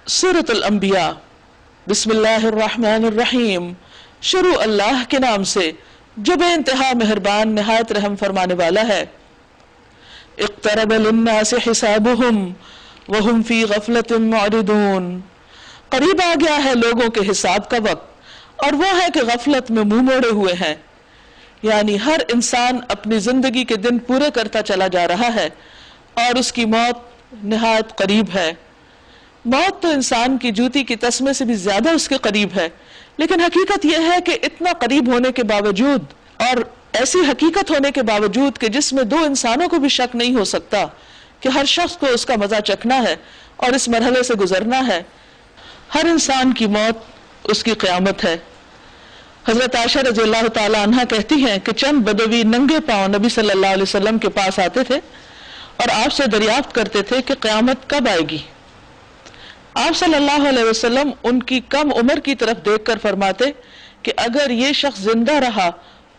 سورۃ الانبیاء بسم اللہ الرحمن الرحیم، شروع اللہ کے نام سے جو بے انتہا مہربان نہایت رحم فرمانے والا ہے۔ اقترب للناس حسابهم وهم فی غفلۃ معرضون، قریب آ گیا ہے لوگوں کے حساب کا وقت اور وہ ہے کہ غفلت میں منہ موڑے ہوئے ہیں، یعنی ہر انسان اپنی زندگی کے دن پورے کرتا چلا جا رہا ہے اور اس کی موت نہایت قریب ہے۔ موت تو انسان کی جوتی کی تسمے سے بھی زیادہ اس کے قریب ہے، لیکن حقیقت یہ ہے کہ اتنا قریب ہونے کے باوجود اور ایسی حقیقت ہونے کے باوجود کہ جس میں دو انسانوں کو بھی شک نہیں ہو سکتا کہ ہر شخص کو اس کا مزہ چکھنا ہے اور اس مرحلے سے گزرنا ہے، ہر انسان کی موت اس کی قیامت ہے۔ حضرت عائشہ رضی اللہ تعالی عنہا کہتی ہیں کہ چند بدوی ننگے پاؤں نبی صلی اللہ علیہ وسلم کے پاس آتے تھے اور آپ سے دریافت کرتے تھے کہ قیامت کب آئے گی۔ آپ صلی اللہ علیہ وسلم ان کی کم عمر کی طرف دیکھ کر فرماتے کہ اگر یہ شخص زندہ رہا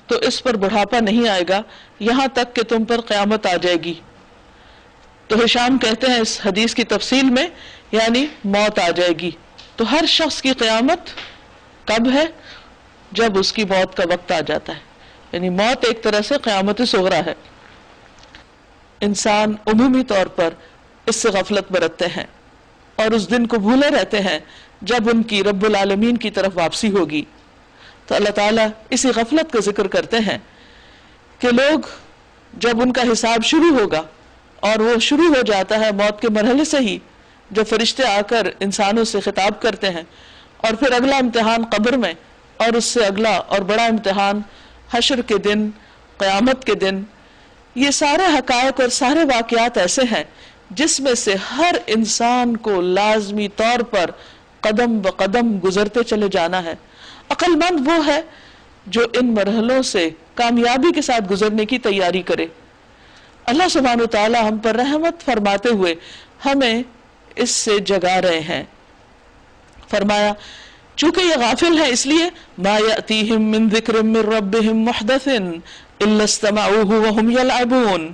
تو اس پر بڑھاپا نہیں آئے گا یہاں تک کہ تم پر قیامت آ جائے گی۔ تو ہشام کہتے ہیں اس حدیث کی تفصیل میں یعنی موت آ جائے گی۔ تو ہر شخص کی قیامت کب ہے؟ جب اس کی موت کا وقت آ جاتا ہے، یعنی موت ایک طرح سے قیامت صغریٰ ہے۔ انسان عمومی طور پر اس سے غفلت برتتے ہیں اور اس دن کو بھولے رہتے ہیں جب ان کی رب العالمین کی طرف واپسی ہوگی۔ تو اللہ تعالیٰ اسی غفلت کا ذکر کرتے ہیں کہ لوگ جب ان کا حساب شروع ہوگا اور وہ شروع ہو جاتا ہے موت کے مرحلے سے ہی، جب فرشتے آ کر انسانوں سے خطاب کرتے ہیں اور پھر اگلا امتحان قبر میں اور اس سے اگلا اور بڑا امتحان حشر کے دن، قیامت کے دن، یہ سارے حقائق اور سارے واقعات ایسے ہیں جس میں سے ہر انسان کو لازمی طور پر قدم بقدم گزرتے چلے جانا ہے۔ عقل مند وہ ہے جو ان مرحلوں سے کامیابی کے ساتھ گزرنے کی تیاری کرے۔ اللہ سبحانہ وتعالی ہم پر رحمت فرماتے ہوئے ہمیں اس سے جگا رہے ہیں۔ فرمایا چونکہ یہ غافل ہے اس لیے ما یأتیہم من ذکر من ربہم محدث الا استمعوہ وہم یلعبون،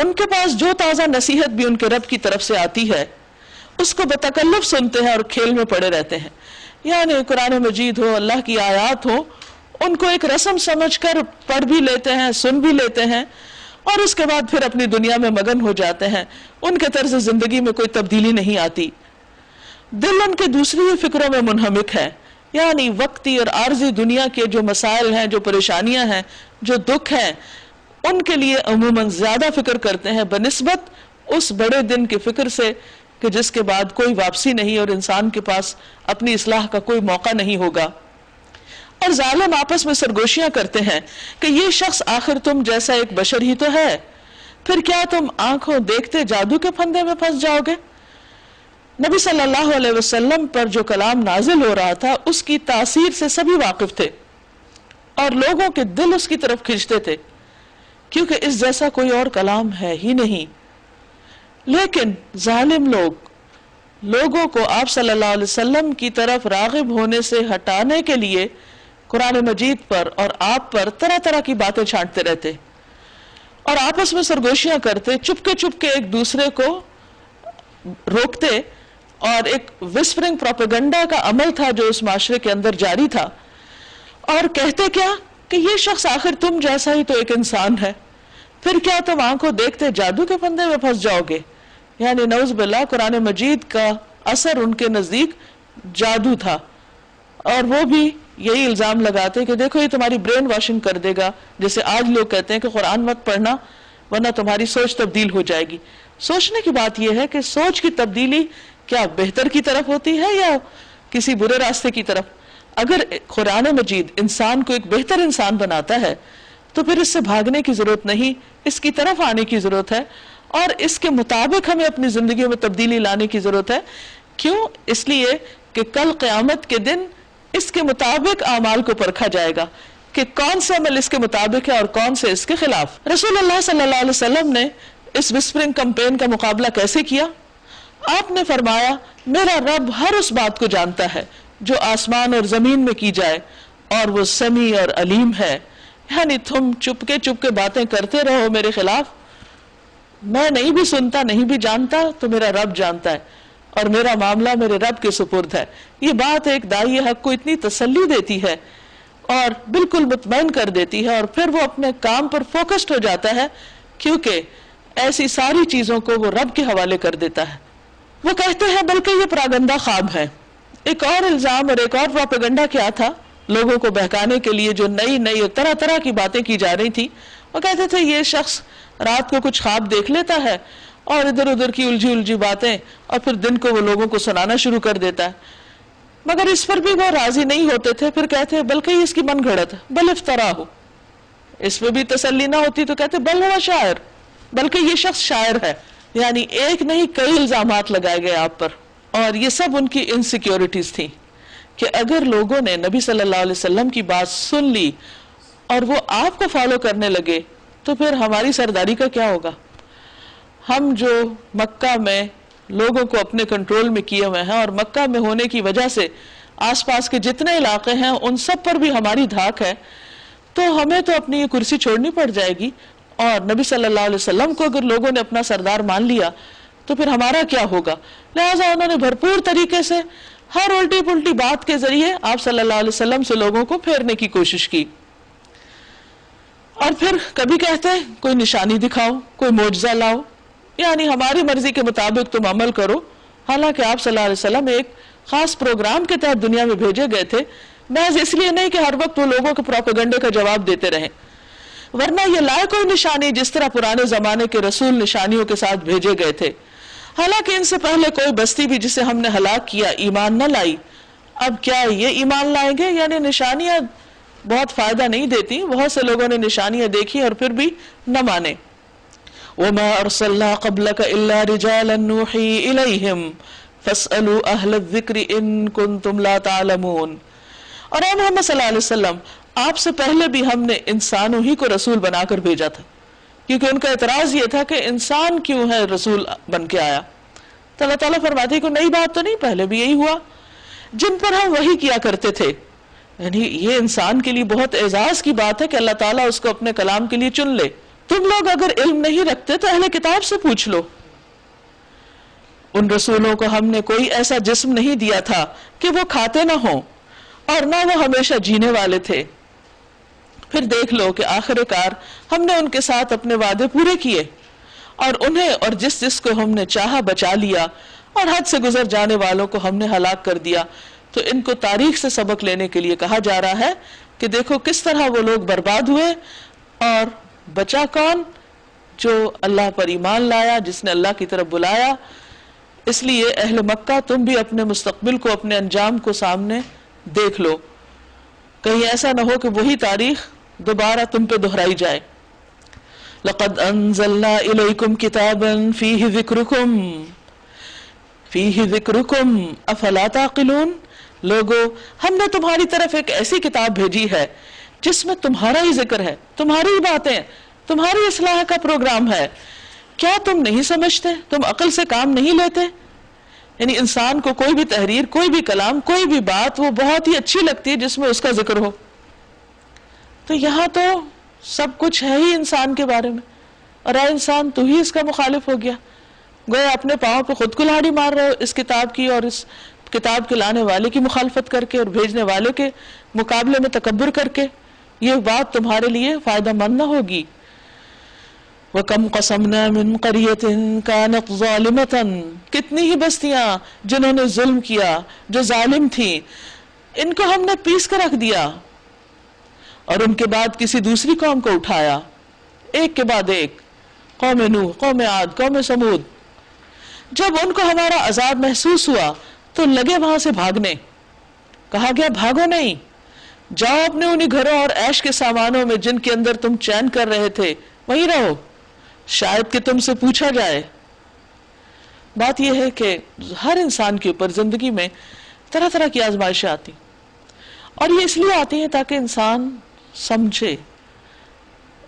ان کے پاس جو تازہ نصیحت بھی ان کے رب کی طرف سے آتی ہے اس کو بتکلف سنتے ہیں اور کھیل میں پڑے رہتے ہیں۔ یعنی قرآن مجید ہو، اللہ کی آیات ہو، ان کو ایک رسم سمجھ کر پڑھ بھی لیتے ہیں، سن بھی لیتے ہیں اور اس کے بعد پھر اپنی دنیا میں مگن ہو جاتے ہیں۔ ان کے طرز زندگی میں کوئی تبدیلی نہیں آتی، دل ان کے دوسری فکروں میں منہمک ہے، یعنی وقتی اور عارضی دنیا کے جو مسائل ہیں، جو پریشانیاں ہیں، جو دکھ ہیں، ان کے لیے عموماً زیادہ فکر کرتے ہیں بنسبت اس بڑے دن کی فکر سے کہ جس کے بعد کوئی واپسی نہیں اور انسان کے پاس اپنی اصلاح کا کوئی موقع نہیں ہوگا۔ اور ظالم آپس میں سرگوشیاں کرتے ہیں کہ یہ شخص آخر تم جیسا ایک بشر ہی تو ہے، پھر کیا تم آنکھوں دیکھتے جادو کے پھندے میں پھنس جاؤ گے؟ نبی صلی اللہ علیہ وسلم پر جو کلام نازل ہو رہا تھا اس کی تاثیر سے سبھی واقف تھے اور لوگوں کے دل اس کی طرف کھنچتے تھے کیونکہ اس جیسا کوئی اور کلام ہے ہی نہیں۔ لیکن ظالم لوگوں کو آپ صلی اللہ علیہ وسلم کی طرف راغب ہونے سے ہٹانے کے لیے قرآن مجید پر اور آپ پر طرح طرح کی باتیں چھانٹتے رہتے اور آپس میں سرگوشیاں کرتے، چپ کے ایک دوسرے کو روکتے، اور ایک وسپرنگ پروپیگنڈا کا عمل تھا جو اس معاشرے کے اندر جاری تھا، اور کہتے کیا کہ یہ شخص آخر تم جیسا ہی تو ایک انسان ہے، پھر کیا تم آنکھوں دیکھتے جادو کے پھندے میں پھنس جاؤ گے؟ یعنی نعوذ باللہ قرآن مجید کا اثر ان کے نزدیک جادو تھا، اور وہ بھی یہی الزام لگاتے کہ دیکھو یہ تمہاری برین واشنگ کر دے گا، جیسے آج لوگ کہتے ہیں کہ قرآن مت پڑھنا ورنہ تمہاری سوچ تبدیل ہو جائے گی۔ سوچنے کی بات یہ ہے کہ سوچ کی تبدیلی کیا بہتر کی طرف ہوتی ہے یا کسی برے راستے کی طرف؟ اگر قرآن مجید انسان کو ایک بہتر انسان بناتا ہے تو پھر اس سے بھاگنے کی ضرورت نہیں، اس کی طرف آنے کی ضرورت ہے اور اس کے مطابق ہمیں اپنی زندگیوں میں تبدیلی لانے کی ضرورت ہے۔ کیوں؟ اس لیے کہ کل قیامت کے دن اس کے مطابق اعمال کو پرکھا جائے گا کہ کون سے عمل اس کے مطابق ہے اور کون سے اس کے خلاف۔ رسول اللہ صلی اللہ علیہ وسلم نے اس وسپرنگ کمپین کا مقابلہ کیسے کیا؟ آپ نے فرمایا میرا رب ہر اس بات کو جانتا ہے جو آسمان اور زمین میں کی جائے اور وہ سمیع اور علیم ہے، یعنی تم چپ کے باتیں کرتے رہو میرے خلاف، میں نہیں بھی سنتا نہیں بھی جانتا تو میرا رب جانتا ہے، اور میرا معاملہ میرے رب کے سپرد ہے. یہ بات ایک داعی حق کو اتنی تسلی دیتی ہے اور بالکل مطمئن کر دیتی ہے، اور پھر وہ اپنے کام پر فوکسڈ ہو جاتا ہے کیونکہ ایسی ساری چیزوں کو وہ رب کے حوالے کر دیتا ہے. وہ کہتے ہیں بلکہ یہ پراگندہ خواب ہے. ایک اور الزام اور ایک اور پروپیگنڈا کیا تھا لوگوں کو بہکانے کے لیے، جو نئی نئی اور طرح طرح کی باتیں کی جا رہی تھی. وہ کہتے تھے یہ شخص رات کو کچھ خواب دیکھ لیتا ہے اور ادھر ادھر کی الجھی باتیں، اور پھر دن کو وہ لوگوں کو سنانا شروع کر دیتا ہے. مگر اس پر بھی وہ راضی نہیں ہوتے تھے. پھر کہتے ہیں بلکہ یہ اس کی من گھڑت ہے، بل افطرا ہو. اس میں بھی تسلی نہ ہوتی تو کہتے بل ہوا شاعر، بلکہ یہ شخص شاعر ہے. یعنی ایک نہیں کئی الزامات لگائے گئے آپ پر. اور یہ سب ان کی انسیکیورٹیز تھی کہ اگر لوگوں نے نبی صلی اللہ علیہ وسلم کی بات سن لی اور وہ آپ کو فالو کرنے لگے تو پھر ہماری سرداری کا کیا ہوگا. ہم جو مکہ میں لوگوں کو اپنے کنٹرول میں کیے ہوئے ہیں، اور مکہ میں ہونے کی وجہ سے آس پاس کے جتنے علاقے ہیں ان سب پر بھی ہماری دھاک ہے، تو ہمیں تو اپنی یہ کرسی چھوڑنی پڑ جائے گی. اور نبی صلی اللہ علیہ وسلم کو اگر لوگوں نے اپنا سردار مان لیا تو پھر ہمارا کیا ہوگا. لہٰذا انہوں نے بھرپور طریقے سے ہر الٹی پلٹی بات کے ذریعے آپ صلی اللہ علیہ وسلم سے لوگوں کو پھیرنے کی کوشش کی. اور پھر کبھی کہتے ہیں کوئی نشانی دکھاؤ، کوئی معجزہ لاؤ، یعنی ہماری مرضی کے مطابق تم عمل کرو. حالانکہ آپ صلی اللہ علیہ وسلم ایک خاص پروگرام کے تحت دنیا میں بھیجے گئے تھے، محض اس لیے نہیں کہ ہر وقت وہ لوگوں کے پروپیگنڈے کا جواب دیتے رہیں. ورنہ یہ لائے کوئی نشانی جس طرح پرانے زمانے کے رسول نشانیوں کے ساتھ بھیجے گئے تھے. حالانکہ ان سے پہلے کوئی بستی بھی جسے ہم نے ہلاک کیا ایمان نہ لائی. اب کیا یہ ایمان لائیں گے؟ یعنی نشانیاں بہت فائدہ نہیں دیتی. بہت سے لوگوں نے نشانیاں دیکھی اور پھر بھی نہ مانے. وَمَا أَرْسَلْنَا قَبْلَكَ إِلَّا رِجَالًا نُوحِي إِلَيْهِمْ فَاسْأَلُوا أَهْلَ الذِّكْرِ إِن كُنتُمْ لَا تَعْلَمُونَ. اور اے محمد صلی اللہ علیہ وسلم، آپ سے پہلے بھی ہم نے انسانوں ہی کو رسول بنا کر بھیجا تھا، کیونکہ ان کا اعتراض یہ تھا کہ انسان کیوں ہے رسول بن کے آیا. تو اللہ تعالیٰ فرماتے کہ نئی بات تو نہیں، پہلے بھی یہی ہوا جن پر ہم وحی کیا کرتے تھے. یعنی یہ انسان کے لیے بہت اعزاز کی بات ہے کہ اللہ تعالیٰ اس کو اپنے کلام کے لیے چن لے. تم لوگ اگر علم نہیں رکھتے تو اہل کتاب سے پوچھ لو. ان رسولوں کو ہم نے کوئی ایسا جسم نہیں دیا تھا کہ وہ کھاتے نہ ہوں اور نہ وہ ہمیشہ جینے والے تھے. پھر دیکھ لو کہ آخر کار ہم نے ان کے ساتھ اپنے وعدے پورے کیے، اور انہیں اور جس کو ہم نے چاہا بچا لیا، اور حد سے گزر جانے والوں کو ہم نے ہلاک کر دیا. تو ان کو تاریخ سے سبق لینے کے لیے کہا جا رہا ہے کہ دیکھو کس طرح وہ لوگ برباد ہوئے، اور بچا کون؟ جو اللہ پر ایمان لایا، جس نے اللہ کی طرف بلایا. اس لیے اہل مکہ تم بھی اپنے مستقبل کو، اپنے انجام کو سامنے دیکھ لو، کہیں ایسا نہ ہو کہ وہی تاریخ دوبارہ تم پہ دہرائی جائے. لقد انزلنا الیکم کتابا فیہ ذکرکم افلا تعقلون. لوگو، ہم نے تمہاری طرف ایک ایسی کتاب بھیجی ہے جس میں تمہارا ہی ذکر ہے، تمہاری ہی باتیں، تمہاری اصلاح کا پروگرام ہے. کیا تم نہیں سمجھتے؟ تم عقل سے کام نہیں لیتے؟ یعنی انسان کو کوئی بھی تحریر، کوئی بھی کلام، کوئی بھی بات وہ بہت ہی اچھی لگتی ہے جس میں اس کا ذکر ہو. تو یہاں تو سب کچھ ہے ہی انسان کے بارے میں، اور اے انسان تو ہی اس کا مخالف ہو گیا. گویا اپنے پاؤں پہ خود کلہاڑی مار رہے ہو اس کتاب کی، اور اس کتاب کے لانے والے کی مخالفت کر کے، اور بھیجنے والے کے مقابلے میں تکبر کر کے. یہ بات تمہارے لیے فائدہ مند نہ ہوگی. وَكَمْ قَسَمْنَا مِنْ قَرْيَةٍ كَانَتْ ظَالِمَةً. کتنی ہی بستیاں جنہوں نے ظلم کیا، جو ظالم تھیں، ان کو ہم نے پیس کر رکھ دیا، اور ان کے بعد کسی دوسری قوم کو اٹھایا، ایک کے بعد ایک. قوم نوح، قوم عاد، قوم سمود. جب ان کو ہمارا عذاب محسوس ہوا تو لگے وہاں سے بھاگنے. کہا گیا بھاگو نہیں، جاؤ اپنے انہی گھروں اور عیش کے سامانوں میں جن کے اندر تم چین کر رہے تھے، وہیں رہو، شاید کہ تم سے پوچھا جائے. بات یہ ہے کہ ہر انسان کے اوپر زندگی میں طرح طرح کی آزمائشیں آتی، اور یہ اس لیے آتی ہیں تاکہ انسان سمجھے،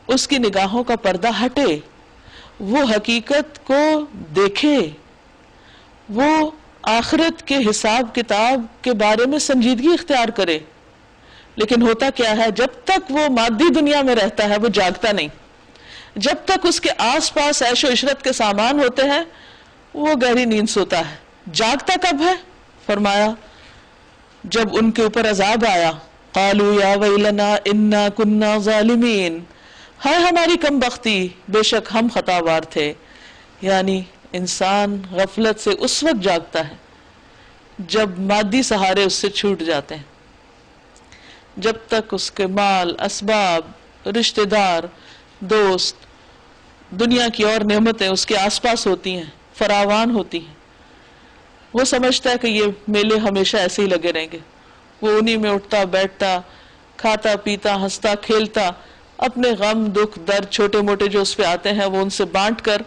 اس کی نگاہوں کا پردہ ہٹے، وہ حقیقت کو دیکھے، وہ آخرت کے حساب کتاب کے بارے میں سنجیدگی اختیار کرے. لیکن ہوتا کیا ہے، جب تک وہ مادی دنیا میں رہتا ہے وہ جاگتا نہیں. جب تک اس کے آس پاس عیش و عشرت کے سامان ہوتے ہیں وہ گہری نیند سوتا ہے. جاگتا کب ہے؟ فرمایا جب ان کے اوپر عذاب آیا، قالوا یا ویلنا انا کنا ظالمین، ہائے ہماری کم بختی، بے شک ہم خطاوار تھے۔ یعنی انسان غفلت سے اس وقت جاگتا ہے جب مادی سہارے اس سے چھوٹ جاتے ہیں، جب تک اس کے مال، اسباب، رشتہ دار، دوست، دنیا کی اور نعمتیں اس کے آس پاس ہوتی ہیں، فراوان ہوتی ہیں، وہ سمجھتا ہے کہ یہ میلے ہمیشہ ایسے ہی لگے رہیں گے، وہ انہی میں اٹھتا بیٹھتا، کھاتا پیتا، ہنستا کھیلتا، اپنے غم دکھ درد چھوٹے موٹے جو اس پہ آتے ہیں وہ ان سے بانٹ کر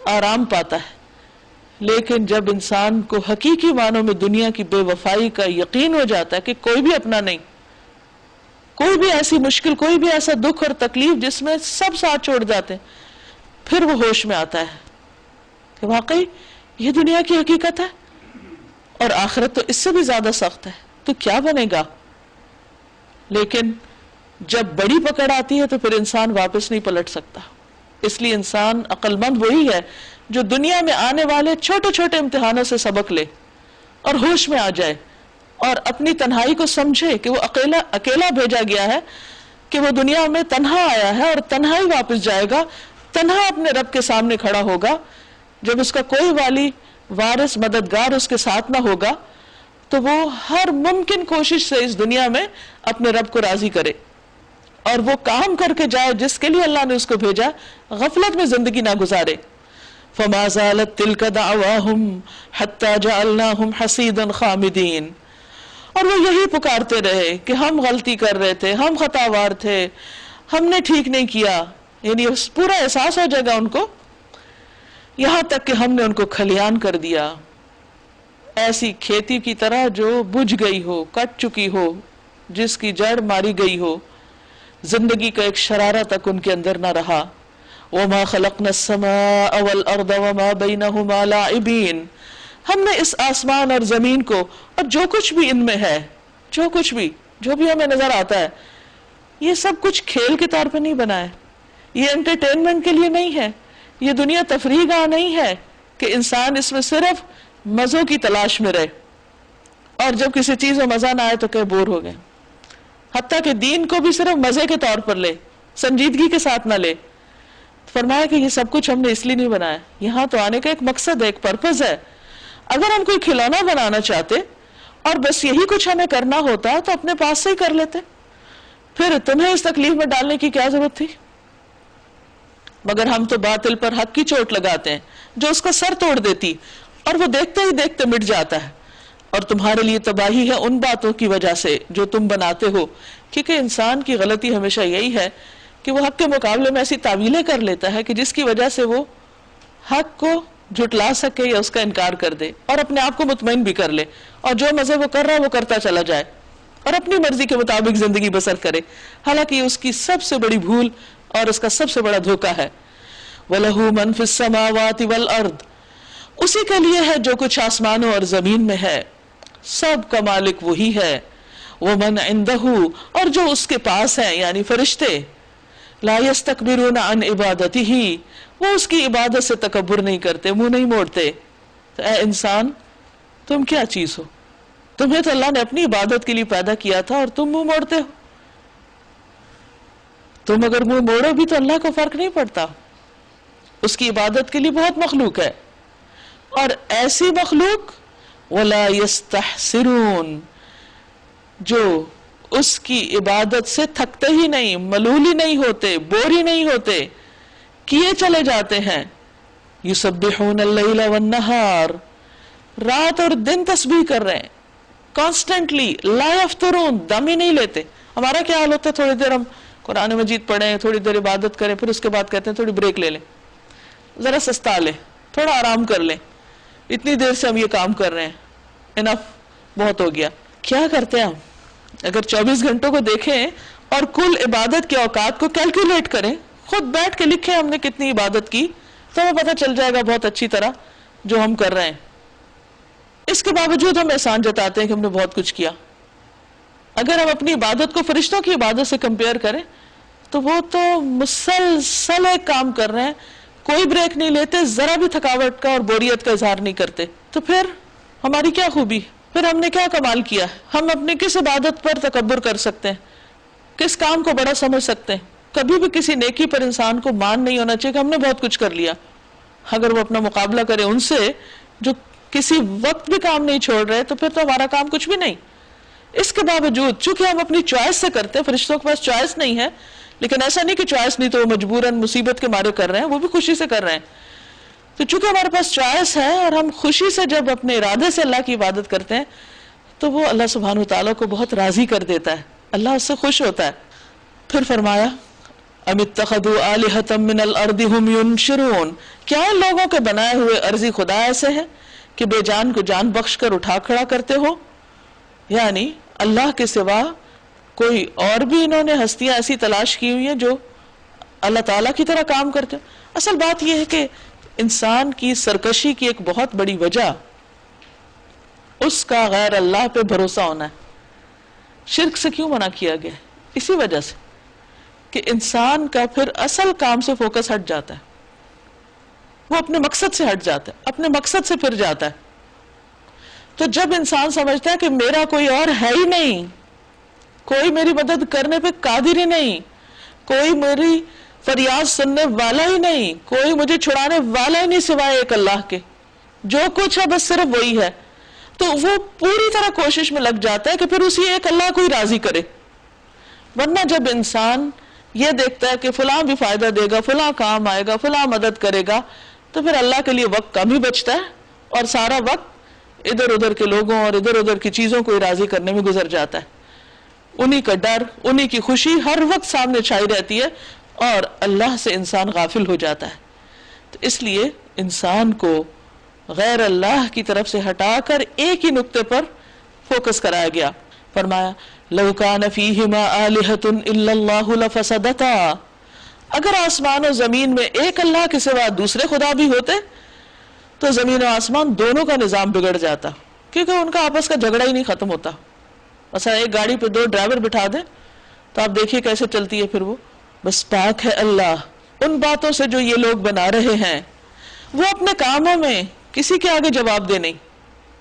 آرام پاتا ہے۔ لیکن جب انسان کو حقیقی معنوں میں دنیا کی بے وفائی کا یقین ہو جاتا ہے کہ کوئی بھی اپنا نہیں، کوئی بھی ایسی مشکل، کوئی بھی ایسا دکھ اور تکلیف جس میں سب ساتھ چھوڑ جاتے ہیں، پھر وہ ہوش میں آتا ہے کہ واقعی یہ دنیا کی حقیقت ہے اور آخرت تو اس سے بھی زیادہ سخت ہے، تو کیا بنے گا؟ لیکن جب بڑی پکڑ آتی ہے تو پھر انسان واپس نہیں پلٹ سکتا۔ اس لیے انسان عقل مند وہی ہے جو دنیا میں آنے والے چھوٹے چھوٹے امتحانوں سے سبق لے اور ہوش میں آ جائے اور اپنی تنہائی کو سمجھے کہ وہ اکیلا بھیجا گیا ہے، کہ وہ دنیا میں تنہا آیا ہے اور تنہا ہی واپس جائے گا، تنہا اپنے رب کے سامنے کھڑا ہوگا۔ جب اس کا کوئی والی، وارث، مددگار اس کے ساتھ نہ ہوگا تو وہ ہر ممکن کوشش سے اس دنیا میں اپنے رب کو راضی کرے اور وہ کام کر کے جائے جس کے لیے اللہ نے اس کو بھیجا، غفلت میں زندگی نہ گزارے۔ فما زالت تلک دعواہم حتی جعلناہم حصیدا خامدین، اور وہ یہی پکارتے رہے کہ ہم غلطی کر رہے تھے، ہم خطاوار تھے، ہم نے ٹھیک نہیں کیا، یعنی پورا احساس ہو جائے گا ان کو، یہاں تک کہ ہم نے ان کو کھلیان کر دیا، ایسی کھیتی کی طرح جو بجھ گئی ہو، کٹ چکی ہو، جس کی جڑ ماری گئی ہو، زندگی کا ایک شرارہ تک ان کے اندر نہ رہا۔ وما خلقنا السماء والارض وما بينهما لاعبین، ہم نے اس آسمان اور زمین کو اور جو کچھ بھی ان میں ہے، جو کچھ بھی، جو بھی ہمیں نظر آتا ہے، یہ سب کچھ کھیل کے طور پہ نہیں بنا ہے، یہ انٹرٹینمنٹ کے لیے نہیں ہے، یہ دنیا تفریح گاہ نہیں ہے کہ انسان اس میں صرف مزوں کی تلاش میں رہے اور جب کسی چیز میں مزہ نہ آئے تو کہ بور ہو گئے، حتیٰ کہ دین کو بھی صرف مزے کے طور پر لے، سنجیدگی کے ساتھ نہ لے۔ فرمایا کہ یہ سب کچھ ہم نے اس لیے نہیں بنایا، یہاں تو آنے کا ایک مقصد ہے، ایک پرپز ہے۔ اگر ہم کوئی کھلونا بنانا چاہتے اور بس یہی کچھ ہمیں کرنا ہوتا تو اپنے پاس سے ہی کر لیتے، پھر تمہیں اس تکلیف میں ڈالنے کی کیا ضرورت تھی؟ مگر ہم تو باطل پر حق کی چوٹ لگاتے ہیں جو اس کا سر توڑ دیتی اور وہ دیکھتے ہی دیکھتے مٹ جاتا ہے، اور تمہارے لیے تباہی ہے ان باتوں کی وجہ سے جو تم بناتے ہو، کیونکہ انسان کی غلطی ہمیشہ یہی ہے کہ وہ حق کے مقابلے میں ایسی تعویلیں کر لیتا ہے کہ جس کی وجہ سے وہ حق کو جھٹلا سکے یا اس کا انکار کر دے اور اپنے آپ کو مطمئن بھی کر لے، اور جو مزے وہ کر رہا ہے وہ کرتا چلا جائے اور اپنی مرضی کے مطابق زندگی بسر کرے، حالانکہ یہ اس کی سب سے بڑی بھول اور اس کا سب سے بڑا دھوکہ ہے۔ وَلَهُ مَن فِي السَّمَاوَاتِ وَالْأَرْضِ، اسی کے لیے ہے جو کچھ آسمانوں اور زمین میں ہے، سب کا مالک وہی ہے۔ وَمَنْ عِنْدَهُ، اور جو اس کے پاس ہیں یعنی فرشتے، لا يستكبرون عن عبادته، وہ اس کی عبادت سے تکبر نہیں کرتے، منہ نہیں موڑتے۔ تو اے انسان، تم کیا چیز ہو؟ تمہیں تو اللہ نے اپنی عبادت کے لیے پیدا کیا تھا اور تم منہ موڑتے ہو۔ تم اگر منہ موڑو بھی تو اللہ کو فرق نہیں پڑتا، اس کی عبادت کے لیے بہت مخلوق ہے، اور ایسی مخلوق ولا يستحسرون، جو اس کی عبادت سے تھکتے ہی نہیں، ملول ہی نہیں ہوتے، بور ہی نہیں ہوتے، کیے چلے جاتے ہیں۔ یسبحون اللیل والنہار، رات اور دن تسبیح کر رہے ہیں کانسٹنٹلی، لا یفترون، دم ہی نہیں لیتے۔ ہمارا کیا حال ہوتا ہے، تھوڑی دیر ہم قرآن مجید پڑھیں، تھوڑی دیر عبادت کریں، پھر اس کے بعد کہتے ہیں تھوڑی بریک لے لیں، ذرا سستا لیں، تھوڑا آرام کر لیں، اتنی دیر سے ہم یہ کام کر رہے ہیں، انف، بہت ہو گیا۔ کیا کرتے ہیں ہم؟ اگر 24 گھنٹوں کو دیکھیں اور کل عبادت کے اوقات کو کیلکولیٹ کریں، خود بیٹھ کے لکھیں ہم نے کتنی عبادت کی، تو ہمیں پتہ چل جائے گا بہت اچھی طرح جو ہم کر رہے ہیں۔ اس کے باوجود ہم احسان جتاتے ہیں کہ ہم نے بہت کچھ کیا۔ اگر ہم اپنی عبادت کو فرشتوں کی عبادت سے کمپیئر کریں تو وہ تو مسلسل ایک کام کر رہے ہیں، کوئی بریک نہیں لیتے، ذرا بھی تھکاوٹ کا اور بوریت کا اظہار نہیں کرتے، تو پھر ہماری کیا خوبی، پھر ہم نے کیا کمال کیا، ہم اپنے کس عبادت پر تکبر کر سکتے ہیں، کس کام کو بڑا سمجھ سکتے ہیں. کبھی بھی کسی نیکی پر انسان کو مان نہیں ہونا چاہیے کہ ہم نے بہت کچھ کر لیا. اگر وہ اپنا مقابلہ کرے ان سے جو کسی وقت بھی کام نہیں چھوڑ رہے تو پھر تو ہمارا کام کچھ بھی نہیں. اس کے باوجود چونکہ ہم اپنی چوائس سے کرتے ہیں، فرشتوں کے پاس چوائس نہیں ہے، لیکن ایسا نہیں کہ چوائس نہیں تو وہ مجبوراً مصیبت کے مارے کر رہے ہیں، وہ بھی خوشی سے کر رہے ہیں. تو چونکہ ہمارے پاس چوائس ہے اور ہم خوشی سے جب اپنے ارادے سے اللہ کی عبادت کرتے ہیں تو وہ اللہ سبحانہ وتعالیٰ کو بہت راضی کر دیتا ہے، اللہ اس سے خوش ہوتا ہے. پھر فرمایا ام اتخذوا آلہۃ من الارض هم ینشرون، کیا ان لوگوں کے بنائے ہوئے ارضی خدا ایسے ہیں کہ بے جان کو جان بخش کر اٹھا کھڑا کرتے ہو، یعنی اللہ کے سوا کوئی اور بھی انہوں نے ہستیاں ایسی تلاش کی ہوئی ہیں جو اللہ تعالیٰ کی طرح کام کرتے ہیں. اصل بات یہ ہے کہ انسان کی سرکشی کی ایک بہت بڑی وجہ اس کا غیر اللہ پہ بھروسہ ہونا ہے. شرک سے کیوں منع کیا گیا؟ اسی وجہ سے کہ انسان کا پھر اصل کام سے فوکس ہٹ جاتا ہے، وہ اپنے مقصد سے ہٹ جاتا ہے، اپنے مقصد سے پھر جاتا ہے. تو جب انسان سمجھتا ہے کہ میرا کوئی اور ہے ہی نہیں، کوئی میری مدد کرنے پہ قادر ہی نہیں، کوئی میری فریاد سننے والا ہی نہیں، کوئی مجھے چھڑانے والا ہی نہیں سوائے ایک اللہ کے، جو کچھ ہے بس صرف وہی ہے، تو وہ پوری طرح کوشش میں لگ جاتا ہے کہ پھر اسی ایک اللہ کو ہی راضی کرے. ورنہ جب انسان یہ دیکھتا ہے کہ فلاں بھی فائدہ دے گا، فلاں کام آئے گا، فلاں مدد کرے گا، تو پھر اللہ کے لیے وقت کم ہی بچتا ہے اور سارا وقت ادھر ادھر کے لوگوں اور ادھر ادھر کی چیزوں کو راضی کرنے میں گزر جاتا ہے. انہی کا ڈر، انہی کی خوشی ہر وقت سامنے چھائی رہتی ہے اور اللہ سے انسان غافل ہو جاتا ہے. تو اس لیے انسان کو غیر اللہ کی طرف سے ہٹا کر ایک ہی نقطے پر فوکس کرایا گیا. فرمایا لو کان فیہما آلہۃ الا اللہ لفسدتا، اگر آسمان و زمین میں ایک اللہ کے سوا دوسرے خدا بھی ہوتے تو زمین و آسمان دونوں کا نظام بگڑ جاتا، کیونکہ ان کا آپس کا جھگڑا ہی نہیں ختم ہوتا. مثلا ایک گاڑی پہ 2 ڈرائیور بٹھا دیں تو آپ دیکھیے کیسے چلتی ہے. پھر وہ بس پاک ہے اللہ ان باتوں سے جو یہ لوگ بنا رہے ہیں. وہ اپنے کاموں میں کسی کے آگے جواب دے نہیں،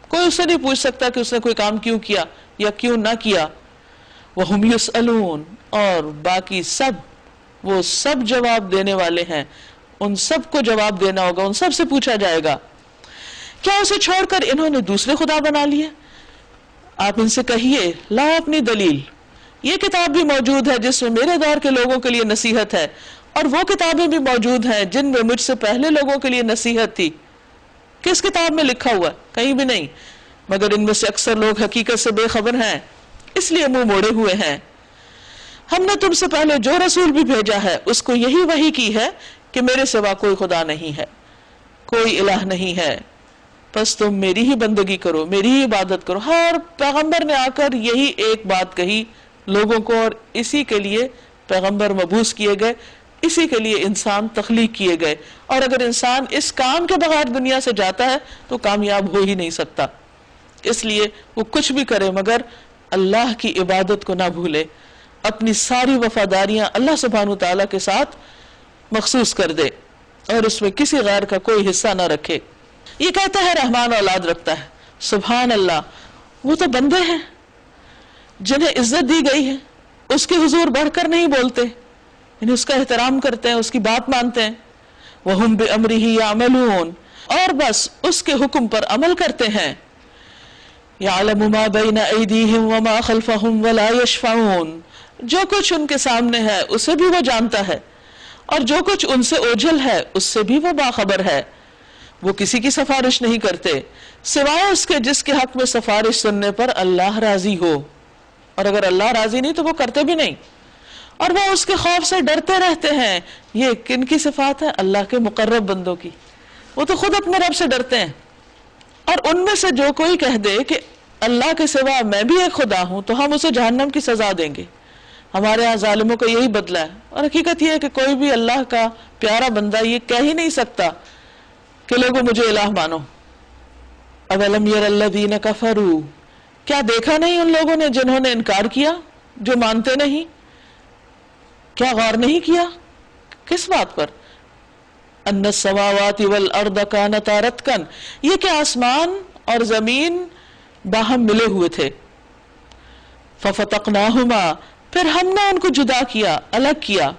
کوئی اس سے نہیں پوچھ سکتا کہ اس نے کوئی کام کیوں کیا یا کیوں نہ کیا. وَهُمْ يُسْأَلُونَ، اور باقی سب وہ سب جواب دینے والے ہیں، ان سب کو جواب دینا ہوگا، ان سب سے پوچھا جائے گا. کیا اسے چھوڑ کر انہوں نے دوسرے خدا بنا لیے؟ آپ ان سے کہیے لا اپنی دلیل، یہ کتاب بھی موجود ہے جس میں میرے دور کے لوگوں کے لیے نصیحت ہے، اور وہ کتابیں بھی موجود ہیں جن میں مجھ سے پہلے لوگوں کے لیے نصیحت تھی. کس کتاب میں لکھا ہوا؟ کہیں بھی نہیں، مگر ان میں سے اکثر لوگ حقیقت سے بے خبر ہیں، اس لیے منہ موڑے ہوئے ہیں. ہم نے تم سے پہلے جو رسول بھی بھیجا ہے اس کو یہی وحی کی ہے کہ میرے سوا کوئی خدا نہیں ہے، کوئی الہ نہیں ہے، بس تم میری ہی بندگی کرو، میری ہی عبادت کرو. ہر پیغمبر نے آ کر یہی ایک بات کہی لوگوں کو، اور اسی کے لیے پیغمبر مبعوث کیے گئے، اسی کے لیے انسان تخلیق کیے گئے. اور اگر انسان اس کام کے بغیر دنیا سے جاتا ہے تو کامیاب ہو ہی نہیں سکتا. اس لیے وہ کچھ بھی کرے مگر اللہ کی عبادت کو نہ بھولے، اپنی ساری وفاداریاں اللہ سبحانہ وتعالیٰ کے ساتھ مخصوص کر دے اور اس میں کسی غیر کا کوئی حصہ نہ رکھے. یہ کہتا ہے رحمان اولاد رکھتا ہے، سبحان اللہ، وہ تو بندے ہیں جنہیں عزت دی گئی ہے، اس کے حضور بڑھ کر نہیں بولتے، یعنی اس کا احترام کرتے ہیں، اس کی بات مانتے ہیں. وَهُمْ بِأَمْرِهِ يَعْمَلُونَ، اور بس اس کے حکم پر عمل کرتے ہیں. يَعْلَمُ مَا بَيْنَ أَيْدِيهِمْ وَمَا خَلْفَهُمْ وَلَا يَشْفَعُونَ، جو کچھ ان کے سامنے ہے اسے بھی وہ جانتا ہے، اور جو کچھ ان سے اوجھل ہے اس سے بھی وہ باخبر ہے. وہ کسی کی سفارش نہیں کرتے سوائے اس کے جس کے حق میں سفارش سننے پر اللہ راضی ہو، اور اگر اللہ راضی نہیں تو وہ کرتے بھی نہیں. اور وہ اس کے خوف سے ڈرتے رہتے ہیں. یہ کن کی صفات ہے؟ اللہ کے مقرب بندوں کی. وہ تو خود اپنے رب سے ڈرتے ہیں. اور ان میں سے جو کوئی کہہ دے کہ اللہ کے سوا میں بھی ایک خدا ہوں تو ہم اسے جہنم کی سزا دیں گے. ہمارے ہاں ظالموں کا یہی بدلہ ہے. اور حقیقت یہ ہے کہ کوئی بھی اللہ کا پیارا بندہ یہ کہہ ہی نہیں سکتا کہ لوگوں مجھے الہ مانو. اولم یر الذین کفروا، کیا دیکھا نہیں ان لوگوں نے جنہوں نے انکار کیا، جو مانتے نہیں؟ کیا غور نہیں کیا؟ کس بات پر؟ ان السماوات والارض کانتا رتقا، یہ کہ آسمان اور زمین باہم ملے ہوئے تھے. ففتقناہما، پھر ہم نے ان کو جدا کیا، الگ کیا.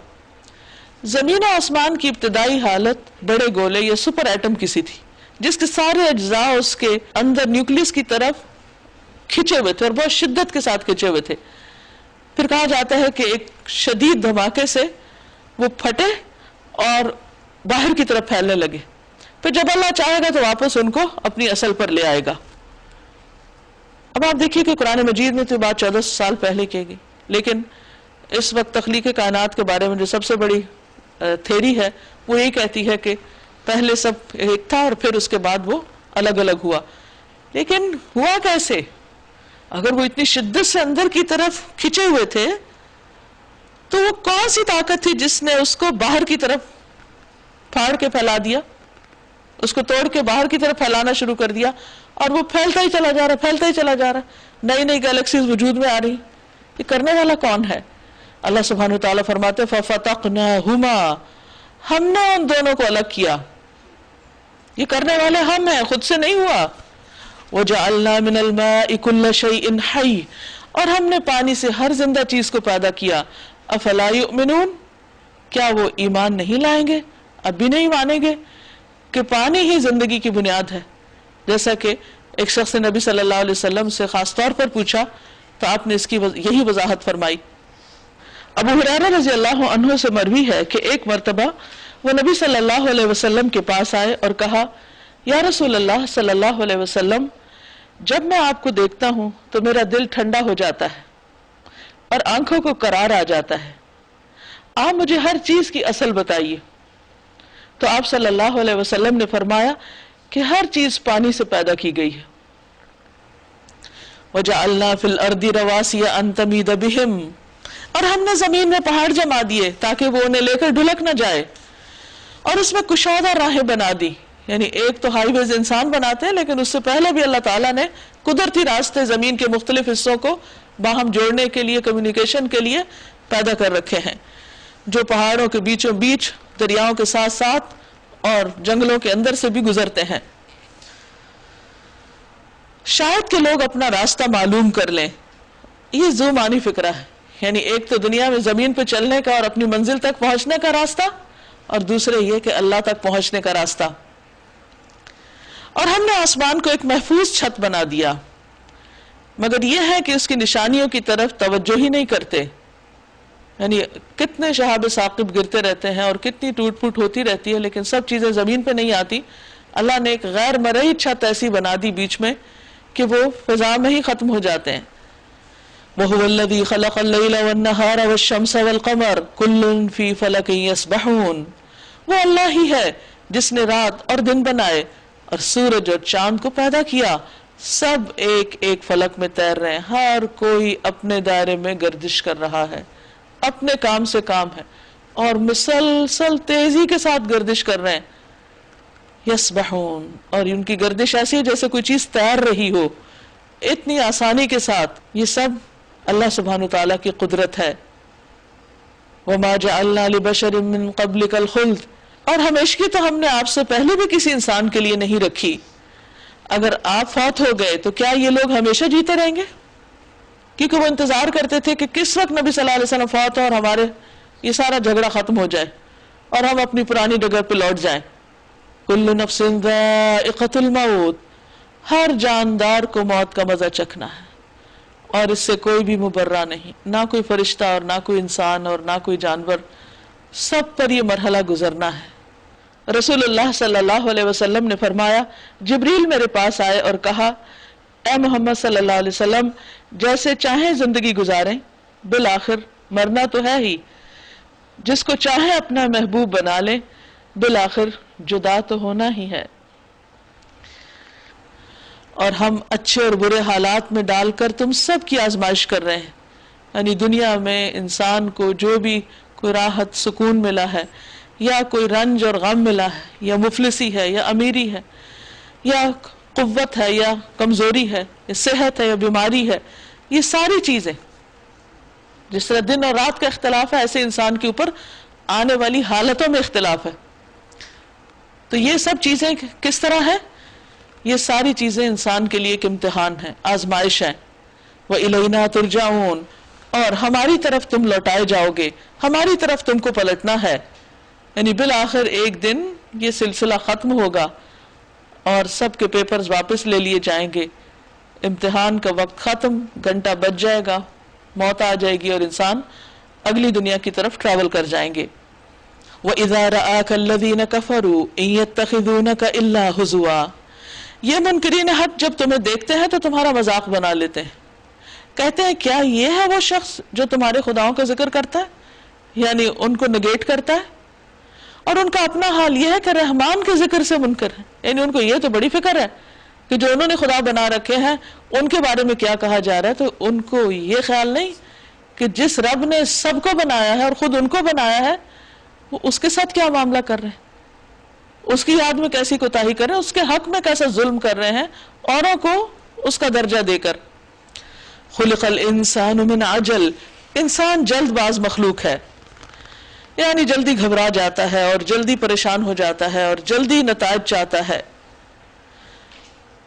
زمین و آسمان کی ابتدائی حالت بڑے گولے یا سپر ایٹم کسی تھی جس کے سارے اجزاء اس کے اندر نیوکلیس کی طرف کھچے ہوئے تھے اور بہت شدت کے ساتھ کھچے ہوئے تھے. پھر کہا جاتا ہے کہ ایک شدید دھماکے سے وہ پھٹے اور باہر کی طرف پھیلنے لگے. پھر جب اللہ چاہے گا تو واپس ان کو اپنی اصل پر لے آئے گا. اب آپ دیکھیے کہ قرآن مجید میں تو بات 1400 سال پہلے کی گئی، لیکن اس وقت تخلیق کائنات کے بارے میں جو سب سے بڑی تھیری ہے وہ یہ کہتی ہے کہ پہلے سب ایک تھا اور پھر اس کے بعد وہ الگ الگ ہوا. لیکن ہوا کیسے؟ اگر وہ اتنی شدت سے اندر کی طرف کھچے ہوئے تھے تو وہ کون سی طاقت تھی جس نے اس کو باہر کی طرف پھاڑ کے پھیلا دیا، اس کو توڑ کے باہر کی طرف پھیلانا شروع کر دیا اور وہ پھیلتا ہی چلا جا رہا، پھیلتا ہی چلا جا رہا، نئی نئی گیلیکسیز وجود میں آ رہی. یہ کرنے والا کون ہے؟ اللہ سبحانہ وتعالیٰ فرماتے ففتقناہما، ہم نے ان دونوں کو الگ کیا. یہ کرنے والے ہم ہیں، خود سے نہیں ہوا. وجعلنا من الماء كل شيء حي، اور ہم نے پانی سے ہر زندہ چیز کو پیدا کیا. افلا یؤمنون، کیا وہ ایمان نہیں لائیں گے؟ اب بھی نہیں مانیں گے کہ پانی ہی زندگی کی بنیاد ہے. جیسا کہ ایک شخص نے نبی صلی اللہ علیہ وسلم سے خاص طور پر پوچھا تو آپ نے اس کی یہی وضاحت فرمائی. ابو ہریرہ رضی اللہ عنہ سے مروی ہے کہ ایک مرتبہ وہ نبی صلی اللہ علیہ وسلم کے پاس آئے اور کہا، یا رسول اللہ صلی اللہ علیہ وسلم، جب میں آپ کو دیکھتا ہوں تو میرا دل ٹھنڈا ہو جاتا ہے اور آنکھوں کو قرار آ جاتا ہے. آپ مجھے ہر چیز کی اصل بتائیے. تو آپ صلی اللہ علیہ وسلم نے فرمایا کہ ہر چیز پانی سے پیدا کی گئی ہے. وَجَعَلْنَا فِي الْأَرْضِ رَوَاسِيَ أَن تَمِيدَ بِهِمْ، اور ہم نے زمین میں پہاڑ جما دیے تاکہ وہ انہیں لے کر ڈھلک نہ جائے، اور اس میں کشادہ راہیں بنا دی. یعنی ایک تو ہائی ویز انسان بناتے ہیں، لیکن اس سے پہلے بھی اللہ تعالیٰ نے قدرتی راستے زمین کے مختلف حصوں کو باہم جوڑنے کے لیے، کمیونیکیشن کے لیے پیدا کر رکھے ہیں، جو پہاڑوں کے بیچوں بیچ، دریاؤں کے ساتھ ساتھ اور جنگلوں کے اندر سے بھی گزرتے ہیں. شاید کہ لوگ اپنا راستہ معلوم کر لیں. یہ ذومانی فکرہ ہے، یعنی ایک تو دنیا میں زمین پہ چلنے کا اور اپنی منزل تک پہنچنے کا راستہ، اور دوسرے یہ کہ اللہ تک پہنچنے کا راستہ. اور ہم نے آسمان کو ایک محفوظ چھت بنا دیا، مگر یہ ہے کہ اس کی نشانیوں کی طرف توجہ ہی نہیں کرتے. یعنی کتنے شہاب ثاقب گرتے رہتے ہیں اور کتنی ٹوٹ پھوٹ ہوتی رہتی ہے، لیکن سب چیزیں زمین پہ نہیں آتی. اللہ نے ایک غیر مرئی چھت ایسی بنا دی بیچ میں کہ وہ فضا میں ہی ختم ہو جاتے ہیں. وَهُوَ الَّذِي خَلَقَ اللَّيْلَ وَالنَّهَارَ وَالشَّمْسَ وَالْقَمَرَ كُلٌّ فِي فَلَكٍ يَسْبَحُونَ، وہ اللہ ہی ہے جس نے رات اور دن بنائے اور سورج اور چاند کو پیدا کیا، سب ایک ایک فلک میں تیر رہے ہیں، ہر کوئی اپنے دائرے میں گردش کر رہا ہے، اپنے کام سے کام ہے اور مسلسل تیزی کے ساتھ گردش کر رہے ہیں. یسبحون، اور ان کی گردش ایسی ہے جیسے کوئی چیز تیر رہی ہو، اتنی آسانی کے ساتھ. یہ سب اللہ سبحانہ تعالیٰ کی قدرت ہے. وَمَا جَعَلْنَا لِبَشَرٍ مِّن قَبْلِكَ الْخُلْدَ، اور ہمیشگی تو ہم نے آپ سے پہلے بھی کسی انسان کے لیے نہیں رکھی. اگر آپ فوت ہو گئے تو کیا یہ لوگ ہمیشہ جیتے رہیں گے؟ کیونکہ وہ انتظار کرتے تھے کہ کس وقت نبی صلی اللہ علیہ وسلم فوت ہو اور ہمارے یہ سارا جھگڑا ختم ہو جائے اور ہم اپنی پرانی ڈگر پہ لوٹ جائیں. کل نفس ذائقۃ الموت، ہر جاندار کو موت کا مزہ چکھنا ہے اور اس سے کوئی بھی مبرہ نہیں، نہ کوئی فرشتہ اور نہ کوئی انسان اور نہ کوئی جانور، سب پر یہ مرحلہ گزرنا ہے. رسول اللہ صلی اللہ علیہ وسلم نے فرمایا، جبریل میرے پاس آئے اور کہا، اے محمد صلی اللہ علیہ وسلم، جیسے چاہیں زندگی گزاریں، بالآخر مرنا تو ہے ہی. جس کو چاہے اپنا محبوب بنا لیں، بالآخر جدا تو ہونا ہی ہے. اور ہم اچھے اور برے حالات میں ڈال کر تم سب کی آزمائش کر رہے ہیں. یعنی دنیا میں انسان کو جو بھی کوئی راحت سکون ملا ہے، یا کوئی رنج اور غم ملا ہے، یا مفلسی ہے یا امیری ہے، یا قوت ہے یا کمزوری ہے، یا صحت ہے یا بیماری ہے، یہ ساری چیزیں جس طرح دن اور رات کا اختلاف ہے، ایسے انسان کے اوپر آنے والی حالتوں میں اختلاف ہے. تو یہ سب چیزیں کس طرح ہے؟ یہ ساری چیزیں انسان کے لیے ایک امتحان ہے، آزمائش ہے. وَإِلَيْنَا تُرْجَعُونَ، اور ہماری طرف تم لوٹائے جاؤ گے، ہماری طرف تم کو پلٹنا ہے. یعنی بالآخر ایک دن یہ سلسلہ ختم ہوگا اور سب کے پیپرز واپس لے لیے جائیں گے، امتحان کا وقت ختم، گھنٹہ بج جائے گا، موت آ جائے گی اور انسان اگلی دنیا کی طرف ٹریول کر جائیں گے. وَإِذَا رَآكَ الَّذِينَ كَفَرُوا إِن يَتَّخِذُونَكَ إِلَّا هُزُوًا، یہ منکرین حق جب تمہیں دیکھتے ہیں تو تمہارا مذاق بنا لیتے ہیں. کہتے ہیں کیا یہ ہے وہ شخص جو تمہارے خداؤں کا ذکر کرتا ہے، یعنی ان کو نگیٹ کرتا ہے، اور ان کا اپنا حال یہ ہے کہ رحمان کے ذکر سے منکر ہے. یعنی ان کو یہ تو بڑی فکر ہے کہ جو انہوں نے خدا بنا رکھے ہیں ان کے بارے میں کیا کہا جا رہا ہے. تو ان کو یہ خیال نہیں کہ جس رب نے سب کو بنایا ہے اور خود ان کو بنایا ہے، وہ اس کے ساتھ کیا معاملہ کر رہے ہیں، اس کی یاد میں کیسی کوتاہی کر رہے ہیں، اس کے حق میں کیسا ظلم کر رہے ہیں اوروں کو اس کا درجہ دے کر. خلق الانسان من عجل، انسان جلد باز مخلوق ہے، یعنی جلدی گھبرا جاتا ہے اور جلدی پریشان ہو جاتا ہے اور جلدی نتائج چاہتا ہے.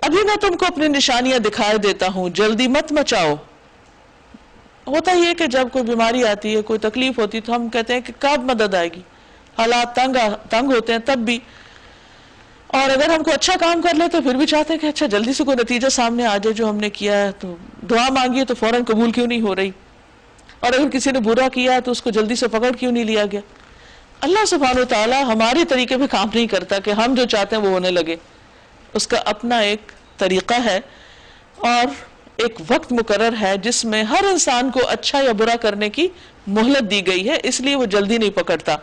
ابھی میں تم کو اپنی نشانیاں دکھائے دیتا ہوں، جلدی مت مچاؤ. ہوتا یہ کہ جب کوئی بیماری آتی ہے، کوئی تکلیف ہوتی ہے تو ہم کہتے ہیں کہ کب مدد آئے گی، حالات تنگ ہوتے ہیں تب بھی، اور اگر ہم کو اچھا کام کر لیں تو پھر بھی چاہتے ہیں کہ اچھا جلدی سے کوئی نتیجہ سامنے آ جائے جو ہم نے کیا ہے. تو دعا مانگی ہے تو فوراً قبول کیوں نہیں ہو رہی، اور اگر کسی نے برا کیا ہے تو اس کو جلدی سے پکڑ کیوں نہیں لیا گیا. اللہ سبحانہ وتعالی ہمارے طریقے پہ کام نہیں کرتا کہ ہم جو چاہتے ہیں وہ ہونے لگے. اس کا اپنا ایک طریقہ ہے اور ایک وقت مقرر ہے جس میں ہر انسان کو اچھا یا برا کرنے کی مہلت دی گئی ہے، اس لیے وہ جلدی نہیں پکڑتا.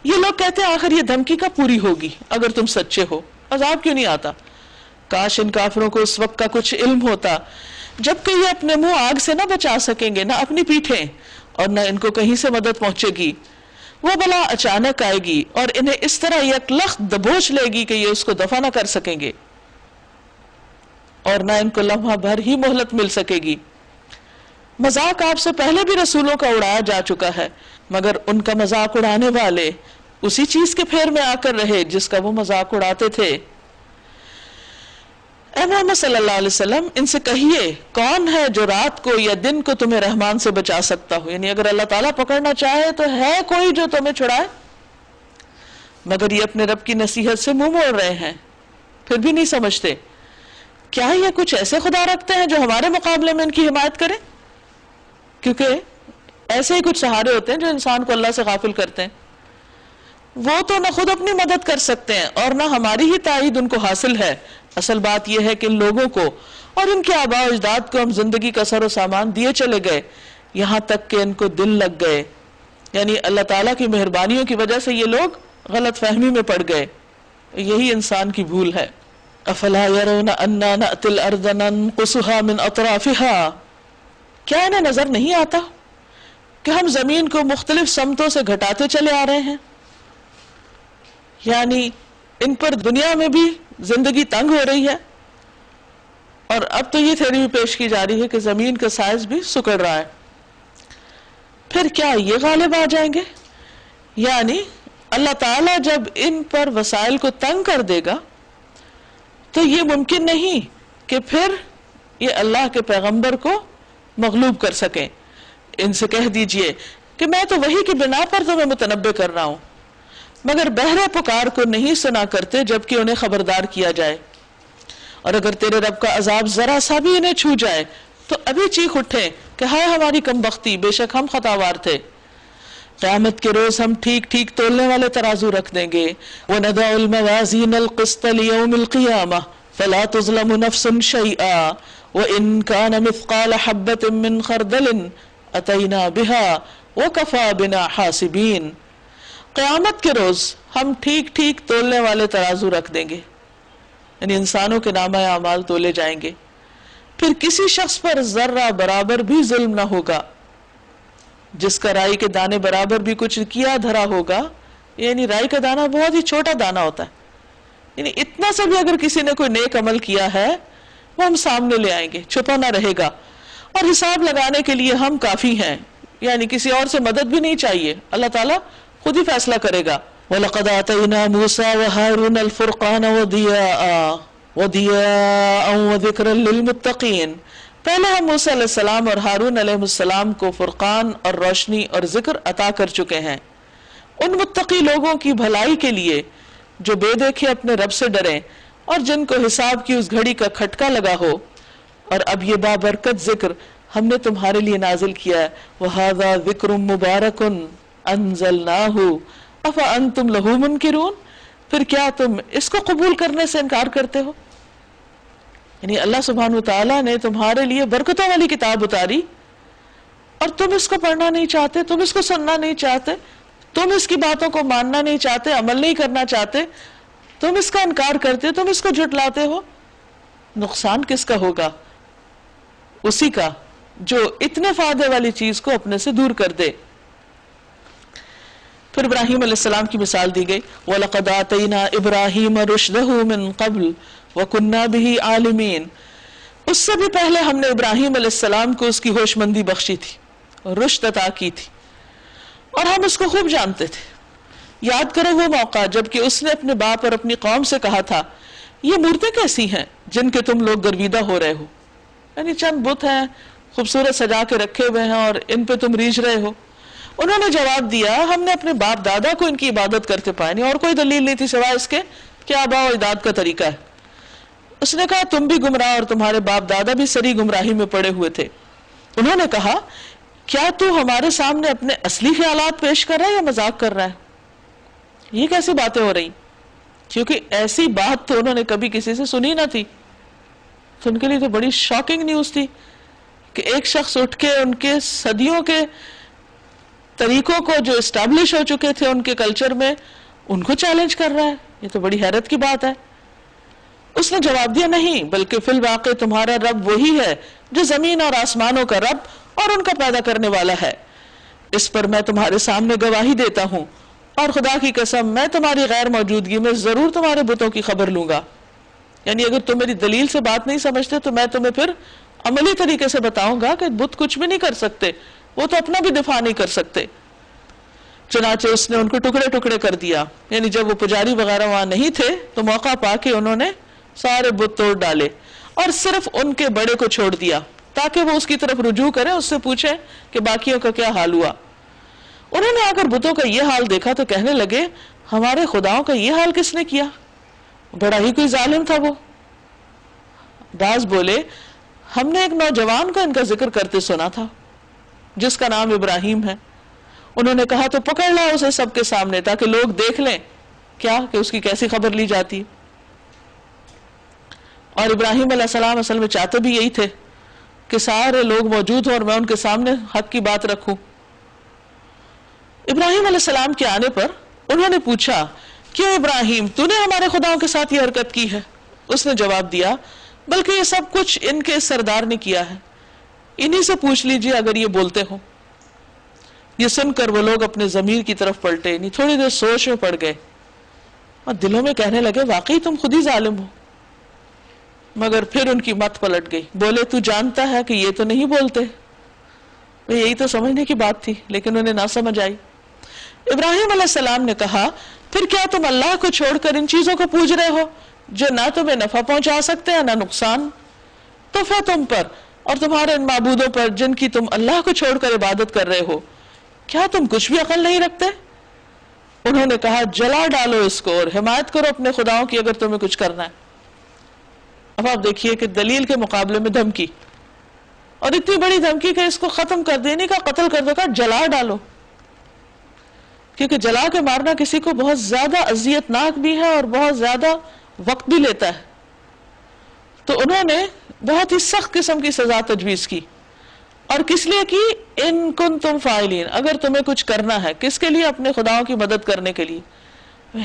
یہ لوگ کہتے ہیں آخر یہ دھمکی کب پوری ہوگی اگر تم سچے ہو، عذاب کیوں نہیں آتا. کاش ان کافروں کو اس وقت کا کچھ علم ہوتا جبکہ یہ اپنے منہ آگ سے نہ بچا سکیں گے، نہ اپنی پیٹھیں، اور نہ ان کو کہیں سے مدد پہنچے گی. وہ بلا اچانک آئے گی اور انہیں اس طرح یکلخت دبوچ لے گی کہ یہ اس کو دفع نہ کر سکیں گے، اور نہ ان کو لمحہ بھر ہی مہلت مل سکے گی. مذاق آپ سے پہلے بھی رسولوں کا اڑایا جا چکا ہے، مگر ان کا مذاق اڑانے والے اسی چیز کے پھیر میں آ کر رہے جس کا وہ مذاق اڑاتے تھے. اے محمد صلی اللہ علیہ وسلم ان سے کہیے کون ہے جو رات کو یا دن کو تمہیں رحمان سے بچا سکتا ہو، یعنی اگر اللہ تعالیٰ پکڑنا چاہے تو ہے کوئی جو تمہیں چھڑائے. مگر یہ اپنے رب کی نصیحت سے منہ موڑ رہے ہیں، پھر بھی نہیں سمجھتے. کیا یہ کچھ ایسے خدا رکھتے ہیں جو ہمارے مقابلے میں ان کی حمایت کریں؟ کیونکہ ایسے ہی کچھ سہارے ہوتے ہیں جو انسان کو اللہ سے غافل کرتے ہیں. وہ تو نہ خود اپنی مدد کر سکتے ہیں اور نہ ہماری ہی تائید ان کو حاصل ہے. اصل بات یہ ہے کہ ان لوگوں کو اور ان کے آباء و اجداد کو ہم زندگی کا سر و سامان دیے چلے گئے یہاں تک کہ ان کو دل لگ گئے، یعنی اللہ تعالیٰ کی مہربانیوں کی وجہ سے یہ لوگ غلط فہمی میں پڑ گئے. یہی انسان کی بھول ہے. افلا يرون انا نأتي الارض ننقصها من اطرافها، کیا انہیں نظر نہیں آتا کہ ہم زمین کو مختلف سمتوں سے گھٹاتے چلے آ رہے ہیں. یعنی ان پر دنیا میں بھی زندگی تنگ ہو رہی ہے، اور اب تو یہ تھیوری بھی پیش کی جا رہی ہے کہ زمین کا سائز بھی سکڑ رہا ہے. پھر کیا یہ غالب آ جائیں گے؟ یعنی اللہ تعالیٰ جب ان پر وسائل کو تنگ کر دے گا تو یہ ممکن نہیں کہ پھر یہ اللہ کے پیغمبر کو مغلوب کر سکیں. ان سے کہہ دیجئے کہ میں تو وحی کی بنا پر تمہیں متنبع کر رہا ہوں، مگر بہرے پکار کو نہیں سنا کرتے جبکہ انہیں خبردار کیا جائے. اور اگر تیرے رب کا عذاب ذرا سا بھی انہیں چھو جائے تو ابھی چیخ اٹھے کہ ہائے ہماری کم بختی، بے شک ہم خطاوار تھے. قیامت کے روز ہم ٹھیک ٹھیک تولنے والے ترازو رکھ دیں گے. وَنَضَعُ الْمَوَازِينَ الْقِسْطَ لِيَوْمِ الْقِيَامَةِ فَلَا تُظْلَمُ نَفْسٌ شَيْئًا وَإِنْ كَانَ مِثْقَالَ حَبَّةٍ مِّنْ خَرْدَلٍ أَتَيْنَا بِهَا وَكَفَى بِنَا حَاسِبِينَ. قیامت کے روز ہم ٹھیک ٹھیک تولنے والے ترازو رکھ دیں گے، یعنی انسانوں کے نامہ اعمال تولے جائیں گے. پھر کسی شخص پر ذرہ برابر بھی ظلم نہ ہوگا. جس کا رائی کے دانے برابر بھی کچھ کیا دھرا ہوگا، یعنی رائی کا دانہ بہت ہی چھوٹا دانہ ہوتا ہے، یعنی اتنا سا بھی اگر کسی نے کوئی نیک عمل کیا ہے وہ ہم سامنے لے آئیں گے، چھپا نہ رہے گا. اور حساب لگانے کے لیے ہم کافی ہیں، یعنی کسی اور سے مدد بھی نہیں چاہیے، اللہ تعالیٰ خود ہی فیصلہ کرے گا. وَلَقَدْ آتَيْنَا مُوسَى وَهَارُونَ الْفُرْقَانَ وَضِيَاءً، وَضِيَاءً وَذِكْرًا لِّلْمُتَّقِينَ۔ پہلے ہم موسیٰ علیہ السلام اور ہارون علیہ السلام کو فرقان اور روشنی اور ذکر عطا کر چکے ہیں ان متقی لوگوں کی بھلائی کے لیے جو بے دیکھے اپنے رب سے ڈریں اور جن کو حساب کی اس گھڑی کا کھٹکا لگا ہو۔ اور اب یہ بابرکت ذکر ہم نے تمہارے لیے نازل کیا ہے، وَهَذَا ذِكْرٌ مُبَارَكٌ أَنزَلْنَاهُ أَفَأَنْتُمْ لَهُ مُنْكِرُونَ، پھر کیا تم اس کو قبول کرنے سے انکار کرتے ہو؟ یعنی اللہ سبحانہ وتعالیٰ نے تمہارے لیے برکتوں والی کتاب اتاری اور تم اس کو پڑھنا نہیں چاہتے، تم اس کو سننا نہیں چاہتے، تم اس کی باتوں کو ماننا نہیں چاہتے، عمل نہیں کرنا چاہتے، تم اس کا انکار کرتے، تم اس کو جھٹلاتے ہو۔ نقصان کس کا ہوگا؟ اسی کا جو اتنے فائدے والی چیز کو اپنے سے دور کر دے۔ پھر ابراہیم علیہ السلام کی مثال دی گئی، وَلَقَدْ آتَيْنَا إِبْرَاهِيمَ رُشْدَهُ مِن قَبْلُ وَكُنَّا بِهِ عَالِمِينَ۔ اس سے بھی پہلے ہم نے ابراہیم علیہ السلام کو اس کی ہوش مندی بخشی تھی، رشد عطا کی تھی، اور ہم اس کو خوب جانتے تھے۔ یاد کرو وہ موقع جبکہ اس نے اپنے باپ اور اپنی قوم سے کہا تھا، یہ مورتیں کیسی ہیں جن کے تم لوگ گرویدہ ہو رہے ہو، یعنی چند بت ہیں خوبصورت سجا کے رکھے ہوئے ہیں اور ان پہ تم ریجھ رہے ہو۔ انہوں نے جواب دیا، ہم نے اپنے باپ دادا کو ان کی عبادت کرتے پائے نہیں، اور کوئی دلیل نہیں تھی سوائے اس کے کہ آباء و اجداد کا طریقہ ہے۔ اس نے کہا تم بھی گمراہ اور تمہارے باپ دادا بھی سری گمراہی میں پڑے ہوئے تھے۔ انہوں نے کہا کیا تو ہمارے سامنے اپنے اصلی خیالات پیش کر رہا ہے یا مذاق کر رہا ہے؟ یہ کیسی باتیں ہو رہی؟ کیونکہ ایسی بات تو انہوں نے کبھی کسی سے سنی نہ تھی، تو ان کے لیے تو بڑی شاکنگ نیوز تھی کہ ایک شخص اٹھ کے ان کے صدیوں کے طریقوں کو جو اسٹیبلش ہو چکے تھے ان کے کلچر میں، ان کو چیلنج کر رہا ہے۔ یہ تو بڑی حیرت کی بات ہے۔ اس نے جواب دیا نہیں، بلکہ فی الواقع تمہارا رب وہی ہے جو زمین اور آسمانوں کا رب اور ان کا پیدا کرنے والا ہے۔ اس پر میں تمہارے سامنے گواہی دیتا ہوں، اور خدا کی قسم میں تمہاری غیر موجودگی میں ضرور تمہارے بتوں کی خبر لوں گا۔ یعنی اگر تم میری دلیل سے بات نہیں سمجھتے تو میں تمہیں پھر عملی طریقے سے بتاؤں گا کہ بت کچھ بھی نہیں کر سکتے، وہ تو اپنا بھی دفاع نہیں کر سکتے۔ چنانچہ اس نے ان کو ٹکڑے ٹکڑے کر دیا، یعنی جب وہ پجاری وغیرہ وہاں نہیں تھے تو موقع پا کے انہوں نے سارے بت توڑ ڈالے اور صرف ان کے بڑے کو چھوڑ دیا تاکہ وہ اس کی طرف رجوع کریں، اس سے پوچھیں کہ باقیوں کا کیا حال ہوا۔ انہوں نے آ کر بتوں کا یہ حال دیکھا تو کہنے لگے ہمارے خداؤں کا یہ حال کس نے کیا؟ بڑا ہی کوئی ظالم تھا وہ۔ بعض بولے ہم نے ایک نوجوان کو ان کا ذکر کرتے سنا تھا جس کا نام ابراہیم ہے۔ انہوں نے کہا تو پکڑ لا اسے سب کے سامنے تاکہ لوگ دیکھ لیں کیا کہ اس کی کیسی خبر لی جاتی۔ اور ابراہیم علیہ السلام اصل میں چاہتے بھی یہی تھے کہ سارے لوگ موجود ہوں اور میں ان کے سامنے حق کی بات رکھوں۔ ابراہیم علیہ السلام کے آنے پر انہوں نے پوچھا کیوں ابراہیم تو نے ہمارے خداؤں کے ساتھ یہ حرکت کی ہے؟ اس نے جواب دیا بلکہ یہ سب کچھ ان کے سردار نے کیا ہے، انہی سے پوچھ لیجئے اگر یہ بولتے ہوں۔ یہ سن کر وہ لوگ اپنے ضمیر کی طرف پلٹے، نہیں تھوڑی دیر سوچ میں پڑ گئے اور دلوں میں کہنے لگے واقعی تم خود ہی ظالم ہو۔ مگر پھر ان کی مت پلٹ گئی، بولے تو جانتا ہے کہ یہ تو نہیں بولتے۔ یہی تو سمجھنے کی بات تھی لیکن انہیں نہ سمجھ آئی۔ ابراہیم علیہ السلام نے کہا پھر کیا تم اللہ کو چھوڑ کر ان چیزوں کو پوج رہے ہو جو نہ تمہیں نفع پہنچا سکتے ہیں نہ نقصان؟ تو پھر تم پر اور تمہارے ان معبودوں پر جن کی تم اللہ کو چھوڑ کر عبادت کر رہے ہو، کیا تم کچھ بھی عقل نہیں رکھتے؟ انہوں نے کہا جلا ڈالو اس کو اور حمایت کرو اپنے خداؤں کی اگر تمہیں کچھ کرنا ہے۔ اب آپ دیکھیے کہ دلیل کے مقابلے میں دھمکی، اور اتنی بڑی دھمکی کہ اس کو ختم کر دینے کا، قتل کر دو کا، جلا ڈالو، کیونکہ جلا کے مارنا کسی کو بہت زیادہ اذیت ناک بھی ہے اور بہت زیادہ وقت بھی لیتا ہے۔ تو انہوں نے بہت ہی سخت قسم کی سزا تجویز کی، اور کس لیے کی؟ ان کنتم فاعلین، اگر تمہیں کچھ کرنا ہے۔ کس کے لیے؟ اپنے خداؤں کی مدد کرنے کے لیے۔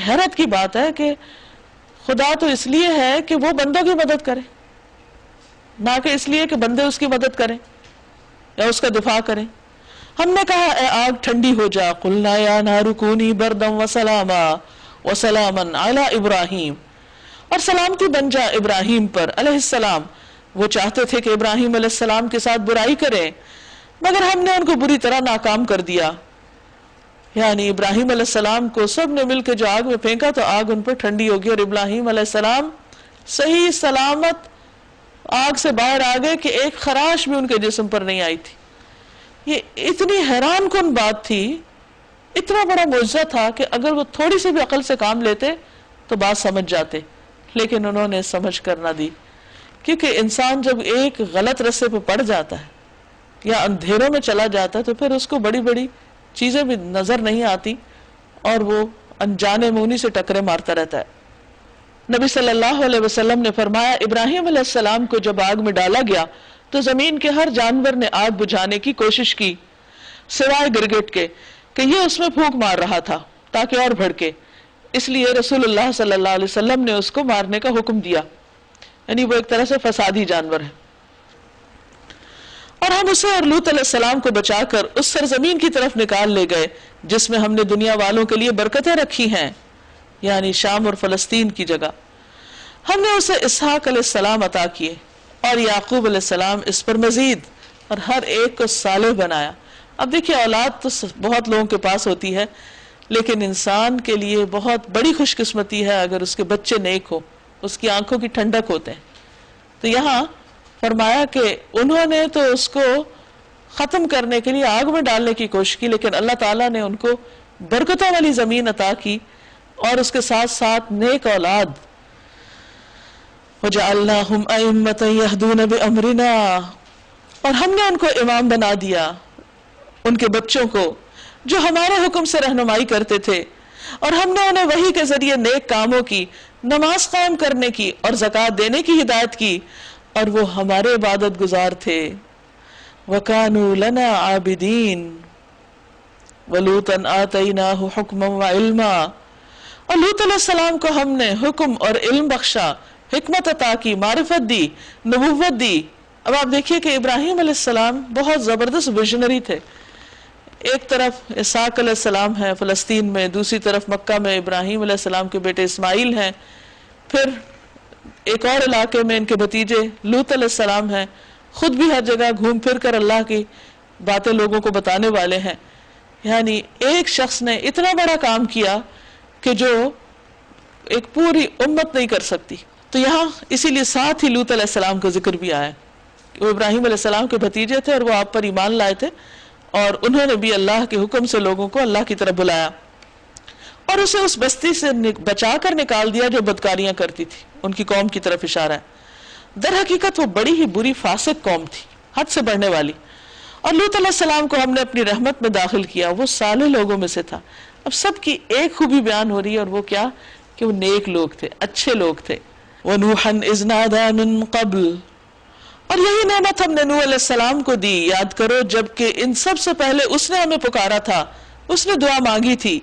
حیرت کی بات ہے کہ خدا تو اس لیے ہے کہ وہ بندوں کی مدد کرے، نہ کہ اس لیے کہ بندے اس کی مدد کریں یا اس کا دفاع کریں۔ ہم نے کہا اے آگ ٹھنڈی ہو جا، قلنا یا نار کونی بردا وسلاما وسلاما علی ابراہیم، اور سلامتی بن جا ابراہیم پر علیہ السلام۔ وہ چاہتے تھے کہ ابراہیم علیہ السلام کے ساتھ برائی کریں مگر ہم نے ان کو بری طرح ناکام کر دیا۔ یعنی ابراہیم علیہ السلام کو سب نے مل کے جو آگ میں پھینکا تو آگ ان پر ٹھنڈی ہوگی، اور ابراہیم علیہ السلام صحیح سلامت آگ سے باہر آ گئے کہ ایک خراش بھی ان کے جسم پر نہیں آئی تھی. یہ اتنی حیران کن بات تھی، اتنا بڑا معجزہ تھا کہ اگر وہ تھوڑی سی بھی عقل سے کام لیتے تو بات سمجھ جاتے، لیکن انہوں نے سمجھ کر نہ دی. کیونکہ انسان جب ایک غلط رستے پہ پڑ جاتا ہے یا اندھیروں میں چلا جاتا ہے تو پھر اس کو بڑی بڑی چیزیں بھی نظر نہیں آتی اور وہ انجانے میں انہی سے ٹکرے مارتا رہتا ہے. نبی صلی اللہ علیہ وسلم نے فرمایا ابراہیم علیہ السلام کو جب آگ میں ڈالا گیا تو زمین کے ہر جانور نے آگ بجھانے کی کوشش کی سوائے گرگٹ کے کہ یہ اس میں پھونک مار رہا تھا تاکہ اور بھڑکے. اس لیے رسول اللہ صلی اللہ علیہ وسلم نے اس کو مارنے کا حکم دیا، یعنی وہ ایک طرح سے فسادی جانور ہے. اور ہم اسے اور لوط علیہ السلام کو بچا کر اس سرزمین کی طرف نکال لے گئے جس میں ہم نے دنیا والوں کے لیے برکتیں رکھی ہیں، یعنی شام اور فلسطین کی جگہ. ہم نے اسے اسحاق علیہ السلام عطا کیے اور یعقوب علیہ السلام اس پر مزید، اور ہر ایک کو صالح بنایا. اب دیکھیے اولاد تو بہت لوگوں کے پاس ہوتی ہے، لیکن انسان کے لیے بہت بڑی خوش قسمتی ہے اگر اس کے بچے نیک ہو، اس کی آنکھوں کی ٹھنڈک ہوتے ہیں. تو یہاں فرمایا کہ انہوں نے تو اس کو ختم کرنے کے لیے آگ میں ڈالنے کی کوشش کی، لیکن اللہ تعالیٰ نے ان کو برکتوں والی زمین عطا کی اور اس کے ساتھ ساتھ نیک اولاد. وَجَعَلْنَاهُمْ أَئِمَّةً يَهْدُونَ بِأَمْرِنَا، اور ہم نے ان کو امام بنا دیا، ان کے بچوں کو جو ہمارے حکم سے رہنمائی کرتے تھے، اور ہم نے انہیں وحی کے ذریعے نیک کاموں کی، نماز قائم کرنے کی اور زکوٰۃ دینے کی ہدایت کی، اور وہ ہمارے عبادت گزار تھے. وَكَانُوا لَنَا عَابِدِينَ وَلُوطًا آتَيْنَاهُ حُكْمًا وَعِلْمًا، اور لوط علیہ السلام کو ہم نے حکم اور علم بخشا، حکمت عطا کی، معرفت دی، نبوت دی. اب آپ دیکھیے کہ ابراہیم علیہ السلام بہت زبردست ویژنری تھے. ایک طرف اسحاق علیہ السلام ہیں فلسطین میں، دوسری طرف مکہ میں ابراہیم علیہ السلام کے بیٹے اسماعیل ہیں، پھر ایک اور علاقے میں ان کے بھتیجے لوط علیہ السلام ہیں. خود بھی ہر جگہ گھوم پھر کر اللہ کی باتیں لوگوں کو بتانے والے ہیں. یعنی ایک شخص نے اتنا بڑا کام کیا کہ جو ایک پوری امت نہیں کر سکتی. تو یہاں اسی لیے ساتھ ہی لوط علیہ السلام کا ذکر بھی آیا. وہ ابراہیم علیہ السلام کے بھتیجے تھے اور وہ آپ پر ایمان لائے تھے، اور انہوں نے بھی اللہ کے حکم سے لوگوں کو اللہ کی طرف بلایا اور اسے اس بستی سے بچا کر نکال دیا جو بدکاریاں کرتی تھی. ان کی قوم کی طرف اشارہ ہے. در حقیقت وہ بڑی ہی بری فاسق قوم تھی، حد سے بڑھنے والی. اور لوط علیہ السلام کو ہم نے اپنی رحمت میں داخل کیا، وہ صالح لوگوں میں سے تھا. اب سب کی ایک خوبی بیان ہو رہی ہے، اور وہ کیا کہ وہ نیک لوگ تھے، اچھے لوگ تھے. وَنُوحًا إِذْ نَادَىٰ مِن قَبْلُ، اور یہی نعمت ہم نے نوح علیہ السلام کو دی، یاد کرو جبکہ ان سب سے پہلے اس نے ہمیں پکارا تھا، اس نے دعا مانگی تھی،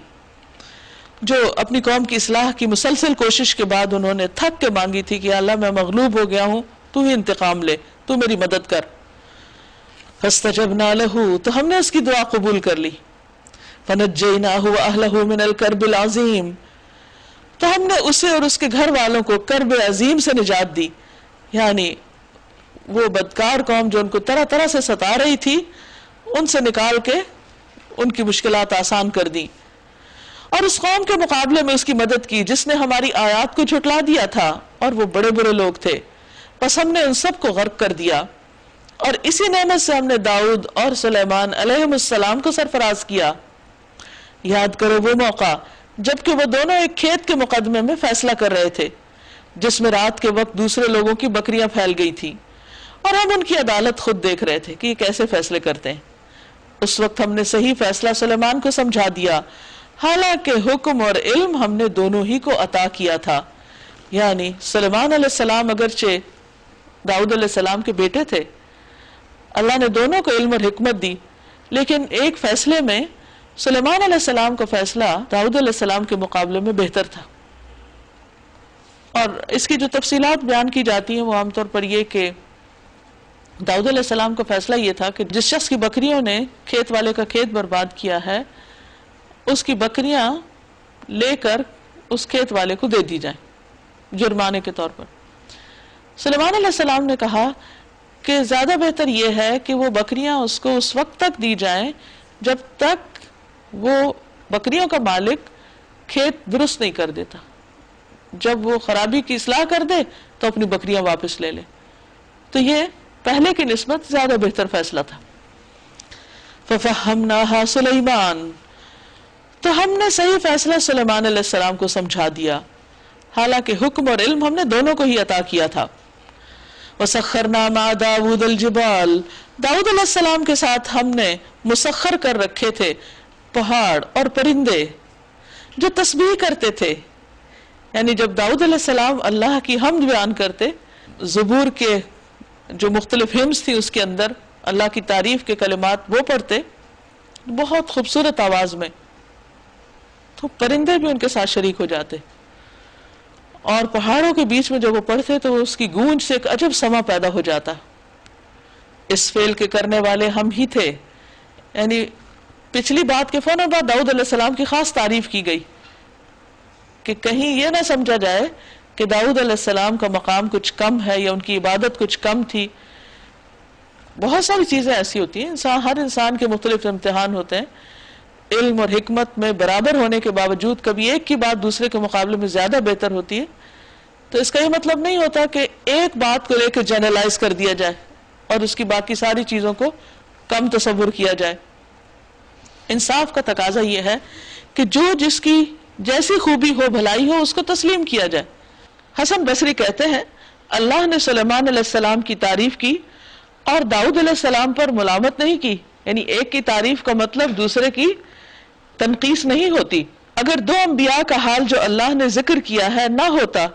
جو اپنی قوم کی اصلاح کی مسلسل کوشش کے بعد انہوں نے تھک کے مانگی تھی کہ اللہ میں مغلوب ہو گیا ہوں، تو ہی انتقام لے، تو میری مدد کر. فاستجبنا له، تو ہم نے اس کی دعا قبول کر لی. فنجیناہ واہلہ من الکرب العظیم، تو ہم نے اسے اور اس کے گھر والوں کو کرب عظیم سے نجات دی. یعنی وہ بدکار قوم جو ان کو طرح طرح سے ستا رہی تھی، ان سے نکال کے ان کی مشکلات آسان کر دی. اور اس قوم کے مقابلے میں اس کی مدد کی جس نے ہماری آیات کو جھٹلا دیا تھا، اور وہ بڑے برے لوگ تھے. بس ہم نے ان سب کو غرق کر دیا، اور اسی نعمت سے ہم نے داؤد اور سلیمان علیہ السلام کو سرفراز کیا. یاد کرو وہ موقع جبکہ وہ دونوں ایک کھیت کے مقدمے میں فیصلہ کر رہے تھے جس میں رات کے وقت دوسرے لوگوں کی بکریاں پھیل گئی تھی، اور ہم ان کی عدالت خود دیکھ رہے تھے کہ یہ کیسے فیصلے کرتے ہیں. اس وقت ہم نے صحیح فیصلہ سلیمان کو سمجھا دیا، حالانکہ حکم اور علم ہم نے دونوں ہی کو عطا کیا تھا. یعنی سلیمان علیہ السلام اگرچہ داؤد علیہ السلام کے بیٹے تھے، اللہ نے دونوں کو علم اور حکمت دی، لیکن ایک فیصلے میں سلیمان علیہ السلام کا فیصلہ داؤد علیہ السلام کے مقابلے میں بہتر تھا. اور اس کی جو تفصیلات بیان کی جاتی ہیں وہ عام طور پر یہ کہ داؤد علیہ السلام کا فیصلہ یہ تھا کہ جس شخص کی بکریوں نے کھیت والے کا کھیت برباد کیا ہے، اس کی بکریاں لے کر اس کھیت والے کو دے دی جائیں جرمانے کے طور پر. سلیمان علیہ السلام نے کہا کہ زیادہ بہتر یہ ہے کہ وہ بکریاں اس کو اس وقت تک دی جائیں جب تک وہ بکریوں کا مالک کھیت درست نہیں کر دیتا. جب وہ خرابی کی اصلاح کر دے تو اپنی بکریاں واپس لے لے. تو یہ پہلے کی نسبت زیادہ بہتر فیصلہ تھا. فَفَهَّمْنَاهَا سُلَيْمَانَ، تو ہم نے صحیح فیصلہ سلیمان علیہ السلام کو سمجھا دیا، حالانکہ حکم اور علم ہم نے دونوں کو ہی عطا کیا تھا. وَسَخَّرْنَا مَعَ دَاوُودَ الْجِبَالَ، داؤد علیہ السلام کے ساتھ ہم نے مسخر کر رکھے تھے پہاڑ اور پرندے جو تسبیح کرتے تھے. یعنی جب داؤد علیہ السلام اللہ کی حمد بیان کرتے، زبور کے جو مختلف ہمز تھی اس کے اندر اللہ کی تعریف کے کلمات وہ پڑھتے بہت خوبصورت آواز میں، تو پرندے بھی ان کے ساتھ شریک ہو جاتے، اور پہاڑوں کے بیچ میں جب وہ پڑھتے تو اس کی گونج سے ایک عجب سما پیدا ہو جاتا. اس فعل کے کرنے والے ہم ہی تھے. یعنی پچھلی بات کے فوراً بعد داؤد علیہ السلام کی خاص تعریف کی گئی کہ کہیں یہ نہ سمجھا جائے کہ داؤد علیہ السلام کا مقام کچھ کم ہے یا ان کی عبادت کچھ کم تھی. بہت ساری چیزیں ایسی ہوتی ہیں، ہر انسان کے مختلف امتحان ہوتے ہیں. علم اور حکمت میں برابر ہونے کے باوجود کبھی ایک کی بات دوسرے کے مقابلے میں زیادہ بہتر ہوتی ہے. تو اس کا یہ مطلب نہیں ہوتا کہ ایک بات کو لے کے جنرلائز کر دیا جائے اور اس کی باقی ساری چیزوں کو کم تصور کیا جائے. انصاف کا تقاضا یہ ہے کہ جو جس کی جیسی خوبی ہو بھلائی ہو اس کو تسلیم کیا جائے. حسن بصری کہتے ہیں اللہ نے سلیمان علیہ السلام کی تعریف کی اور داؤد علیہ السلام پر ملامت نہیں کی. یعنی ایک کی تعریف کا مطلب دوسرے کی تنقیص نہیں ہوتی. اگر دو انبیاء کا حال جو اللہ نے ذکر کیا ہے نہ ہوتا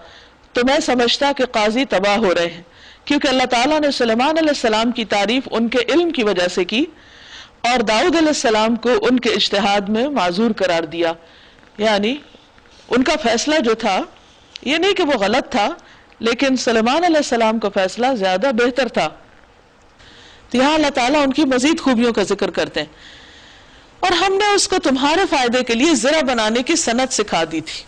تو میں سمجھتا کہ قاضی تباہ ہو رہے ہیں، کیونکہ اللہ تعالیٰ نے سلیمان علیہ السلام کی تعریف ان کے علم کی وجہ سے کی اور داؤد علیہ السلام کو ان کے اجتہاد میں معذور قرار دیا. یعنی ان کا فیصلہ جو تھا یہ نہیں کہ وہ غلط تھا، لیکن سلیمان علیہ السلام کا فیصلہ زیادہ بہتر تھا. تو یہاں اللہ تعالیٰ ان کی مزید خوبیوں کا ذکر کرتے ہیں. اور ہم نے اس کو تمہارے فائدے کے لیے زرع بنانے کی صنعت سکھا دی تھی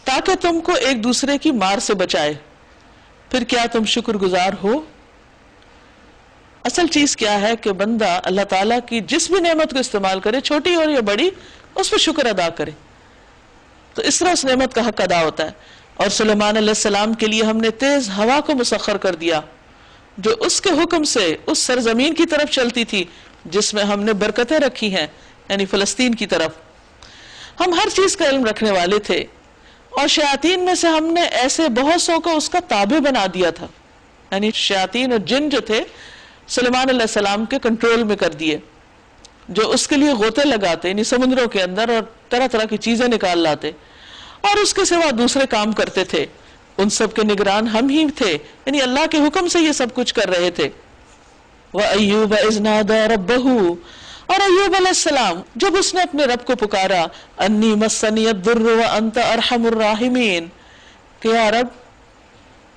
تاکہ تم کو ایک دوسرے کی مار سے بچائے. پھر کیا تم شکر گزار ہو؟ اصل چیز کیا ہے کہ بندہ اللہ تعالیٰ کی جس بھی نعمت کو استعمال کرے، چھوٹی اور یا بڑی، اس پہ شکر ادا کرے، تو اس طرح اس نعمت کا حق ادا ہوتا ہے. اور سلیمان علیہ السلام کے لیے ہم نے تیز ہوا کو مسخر کر دیا جو اس کے حکم سے اس سرزمین کی طرف چلتی تھی جس میں ہم نے برکتیں رکھی ہیں، یعنی فلسطین کی طرف. ہم ہر چیز کا علم رکھنے والے تھے اور شیاطین میں سے ہم نے ایسے بہت سو کو اس کا تابع بنا دیا تھا. یعنی شیاطین اور جن جو تھے سلیمان علیہ السلام کے کنٹرول میں کر دیے، جو اس کے لیے غوطے لگاتے، یعنی سمندروں کے اندر، اور طرح طرح کی چیزیں نکال لاتے اور اس کے سوا دوسرے کام کرتے تھے. ان سب کے نگران ہم ہی تھے، یعنی اللہ کے حکم سے یہ سب کچھ کر رہے تھے. وَأَيُّوبَ إِذْ نَادَىٰ رَبَّهُ، اور ایوب علیہ السلام جب اس نے اپنے رب کو پکارا، انی مسنی الضر وانت ارحم الراحمین، کہ یا رب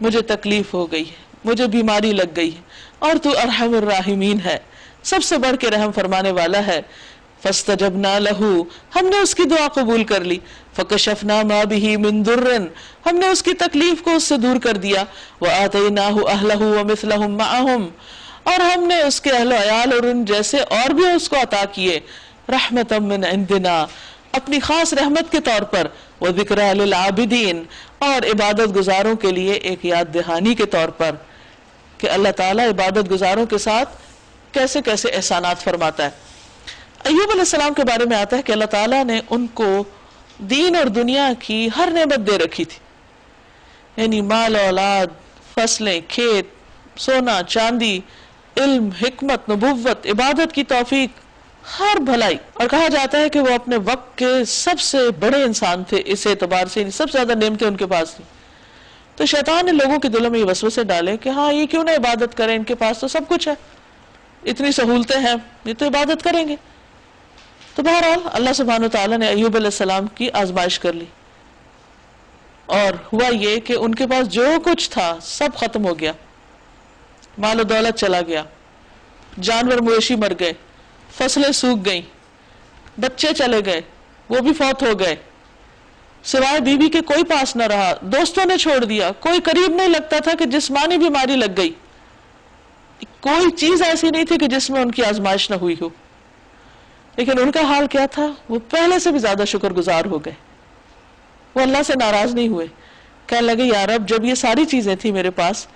مجھے تکلیف ہو گئی ہے، مجھے بیماری لگ گئی ہے اور تو ارحم الراحمین ہے، سب سے بڑھ کے رحم فرمانے والا ہے. فاستجبنا له، ہم نے اس کی دعا قبول کر لی. فکشفنا ما به من ضر، ہم نے اس کی تکلیف کو اس سے دور کر دیا. وآتیناہ اہلہ ومثلہم معہم، اور ہم نے اس کے اہل و عیال اور ان جیسے اور بھی اس کو عطا کیے. رحمتا من عندنا، اپنی خاص رحمت کے طور پر. وذکریٰ للعابدین، اور عبادت گزاروں کے لیے ایک یاد دہانی کے طور پر کہ اللہ تعالیٰ عبادت گزاروں کے ساتھ کیسے کیسے احسانات فرماتا ہے. ایوب علیہ السلام کے بارے میں آتا ہے کہ اللہ تعالیٰ نے ان کو دین اور دنیا کی ہر نعمت دے رکھی تھی، یعنی مال اولاد، فصلیں، کھیت، سونا چاندی، علم، حکمت، نبوت، عبادت کی توفیق، ہر بھلائی. اور کہا جاتا ہے کہ وہ اپنے وقت کے سب سے بڑے انسان تھے اس اعتبار سے، سب سے زیادہ نعمتیں ان کے پاس تھیں. تو شیطان نے لوگوں کے دلوں میں یہ وسوسے ڈالے کہ ہاں یہ کیوں نہ عبادت کریں، ان کے پاس تو سب کچھ ہے، اتنی سہولتیں ہیں، یہ تو عبادت کریں گے. تو بہرحال اللہ سبحانہ وتعالیٰ نے ایوب علیہ السلام کی آزمائش کر لی، اور ہوا یہ کہ ان کے پاس جو کچھ تھا سب ختم ہو گیا، مال و دولت چلا گیا، جانور مویشی مر گئے، فصلیں سوکھ گئیں، بچے چلے گئے، وہ بھی فوت ہو گئے، سوائے بیوی کے کوئی پاس نہ رہا، دوستوں نے چھوڑ دیا، کوئی قریب نہیں لگتا تھا کہ جسمانی بیماری لگ گئی، کوئی چیز ایسی نہیں تھی کہ جس میں ان کی آزمائش نہ ہوئی ہو. لیکن ان کا حال کیا تھا؟ وہ پہلے سے بھی زیادہ شکر گزار ہو گئے. وہ اللہ سے ناراض نہیں ہوئے، کہنے لگے یا رب جب یہ ساری چیزیں تھی میرے پاس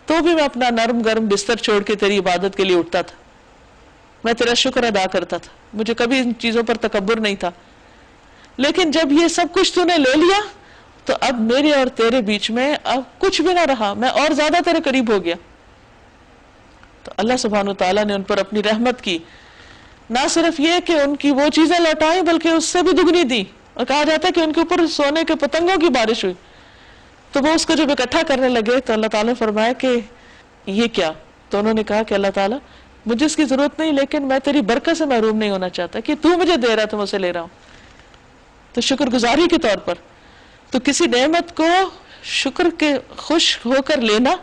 تو بھی میں اپنا نرم گرم بستر چھوڑ کے تیری عبادت کے لیے اٹھتا تھا، میں تیرا شکر ادا کرتا تھا، مجھے کبھی ان چیزوں پر تکبر نہیں تھا، لیکن جب یہ سب کچھ تو نے لے لیا تو اب میرے اور تیرے بیچ میں اب کچھ بھی نہ رہا، میں اور زیادہ تیرے قریب ہو گیا۔ تو اللہ سبحانہ وتعالیٰ نے ان پر اپنی رحمت کی، نہ صرف یہ کہ ان کی وہ چیزیں لوٹائیں بلکہ اس سے بھی دگنی دی، اور کہا جاتا ہے کہ ان کے اوپر سونے کے پتنگوں کی بارش ہوئی، تو وہ اس کو جب اکٹھا کرنے لگے تو اللہ تعالیٰ نے فرمایا کہ یہ کیا؟ تو انہوں نے کہا کہ اللہ تعالیٰ مجھے اس کی ضرورت نہیں، لیکن میں تیری برکت سے محروم نہیں ہونا چاہتا، کہ تو مجھے دے رہا تو میں اسے لے رہا ہوں۔ تو شکر گزاری کے طور پر تو کسی نعمت کو شکر کے خوش ہو کر لینا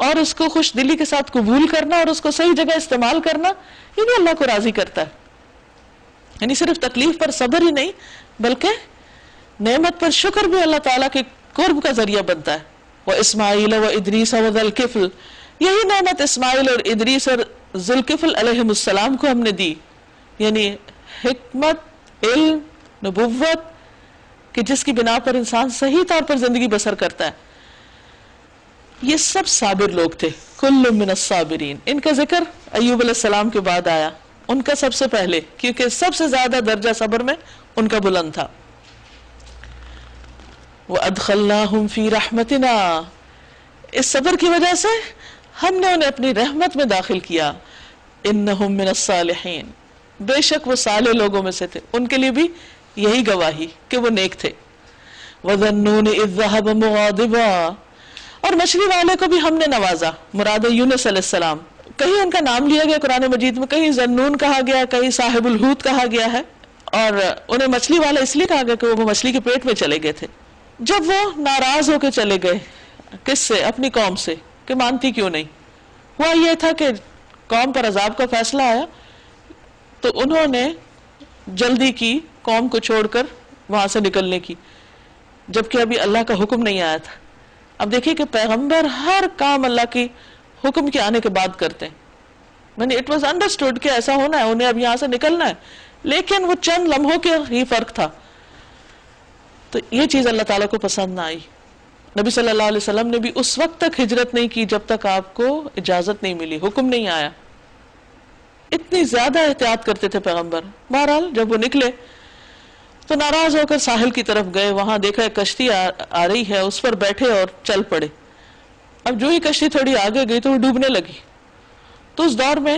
اور اس کو خوش دلی کے ساتھ قبول کرنا اور اس کو صحیح جگہ استعمال کرنا، یہ بھی اللہ کو راضی کرتا ہے۔ یعنی صرف تکلیف پر صبر ہی نہیں بلکہ نعمت پر شکر بھی اللہ تعالیٰ کے قرب کا ذریعہ بنتا ہے۔ وَإِسْمَاعِيلَ وَإِدْرِيسَ وَذَا الْكِفْلِ، یہی نعمت اسماعیل اور ادریس اور ذوالکفل علیہ السلام کو ہم نے دی، یعنی حکمت، علم، نبوت، کہ جس کی بنا پر انسان صحیح طور پر زندگی بسر کرتا ہے۔ یہ سب صابر لوگ تھے، کل من الصابرین۔ ان کا ذکر ایوب علیہ السلام کے بعد آیا، ان کا سب سے پہلے، کیونکہ سب سے زیادہ درجہ صبر میں ان کا بلند تھا۔ وَأَدْخَلْنَاهُمْ فِي رَحْمَتِنَا، اس صبر کی وجہ سے ہم نے انہیں اپنی رحمت میں داخل کیا۔ انہم من الصالحین، بے شک وہ صالح لوگوں میں سے تھے، ان کے لیے بھی یہی گواہی کہ وہ نیک تھے۔ وَذَنُّونِ إِذْ ذَهَبَ مُغَاضِبًا، اور مچھلی والے کو بھی ہم نے نوازا، مراد یونس علیہ السلام۔ کہیں ان کا نام لیا گیا قرآن مجید میں، کہیں ذنون کہا گیا، کہیں صاحب الحوت کہا گیا ہے، اور انہیں مچھلی والے اس لیے کہا گیا کہ وہ مچھلی کے پیٹ میں چلے گئے تھے۔ جب وہ ناراض ہو کے چلے گئے، کس سے؟ اپنی قوم سے، کہ مانتی کیوں نہیں۔ ہوا یہ تھا کہ قوم پر عذاب کا فیصلہ آیا تو انہوں نے جلدی کی قوم کو چھوڑ کر وہاں سے نکلنے کی، جبکہ ابھی اللہ کا حکم نہیں آیا تھا۔ اب دیکھیے کہ پیغمبر ہر کام اللہ کی حکم کے آنے کے بعد کرتے ہیں، یعنی اٹ واز انڈرسٹوڈ کہ ایسا ہونا ہے، انہیں اب یہاں سے نکلنا ہے، لیکن وہ چند لمحوں کے ہی فرق تھا۔ تو یہ چیز اللہ تعالیٰ کو پسند نہ آئی۔ نبی صلی اللہ علیہ وسلم نے بھی اس وقت تک ہجرت نہیں کی جب تک آپ کو اجازت نہیں ملی، حکم نہیں آیا۔ اتنی زیادہ احتیاط کرتے تھے پیغمبر۔ بہرحال جب وہ نکلے تو ناراض ہو کر ساحل کی طرف گئے، وہاں دیکھا ایک کشتی آ رہی ہے، اس پر بیٹھے اور چل پڑے۔ اب جو ہی کشتی تھوڑی آگے گئی تو وہ ڈوبنے لگی۔ تو اس دور میں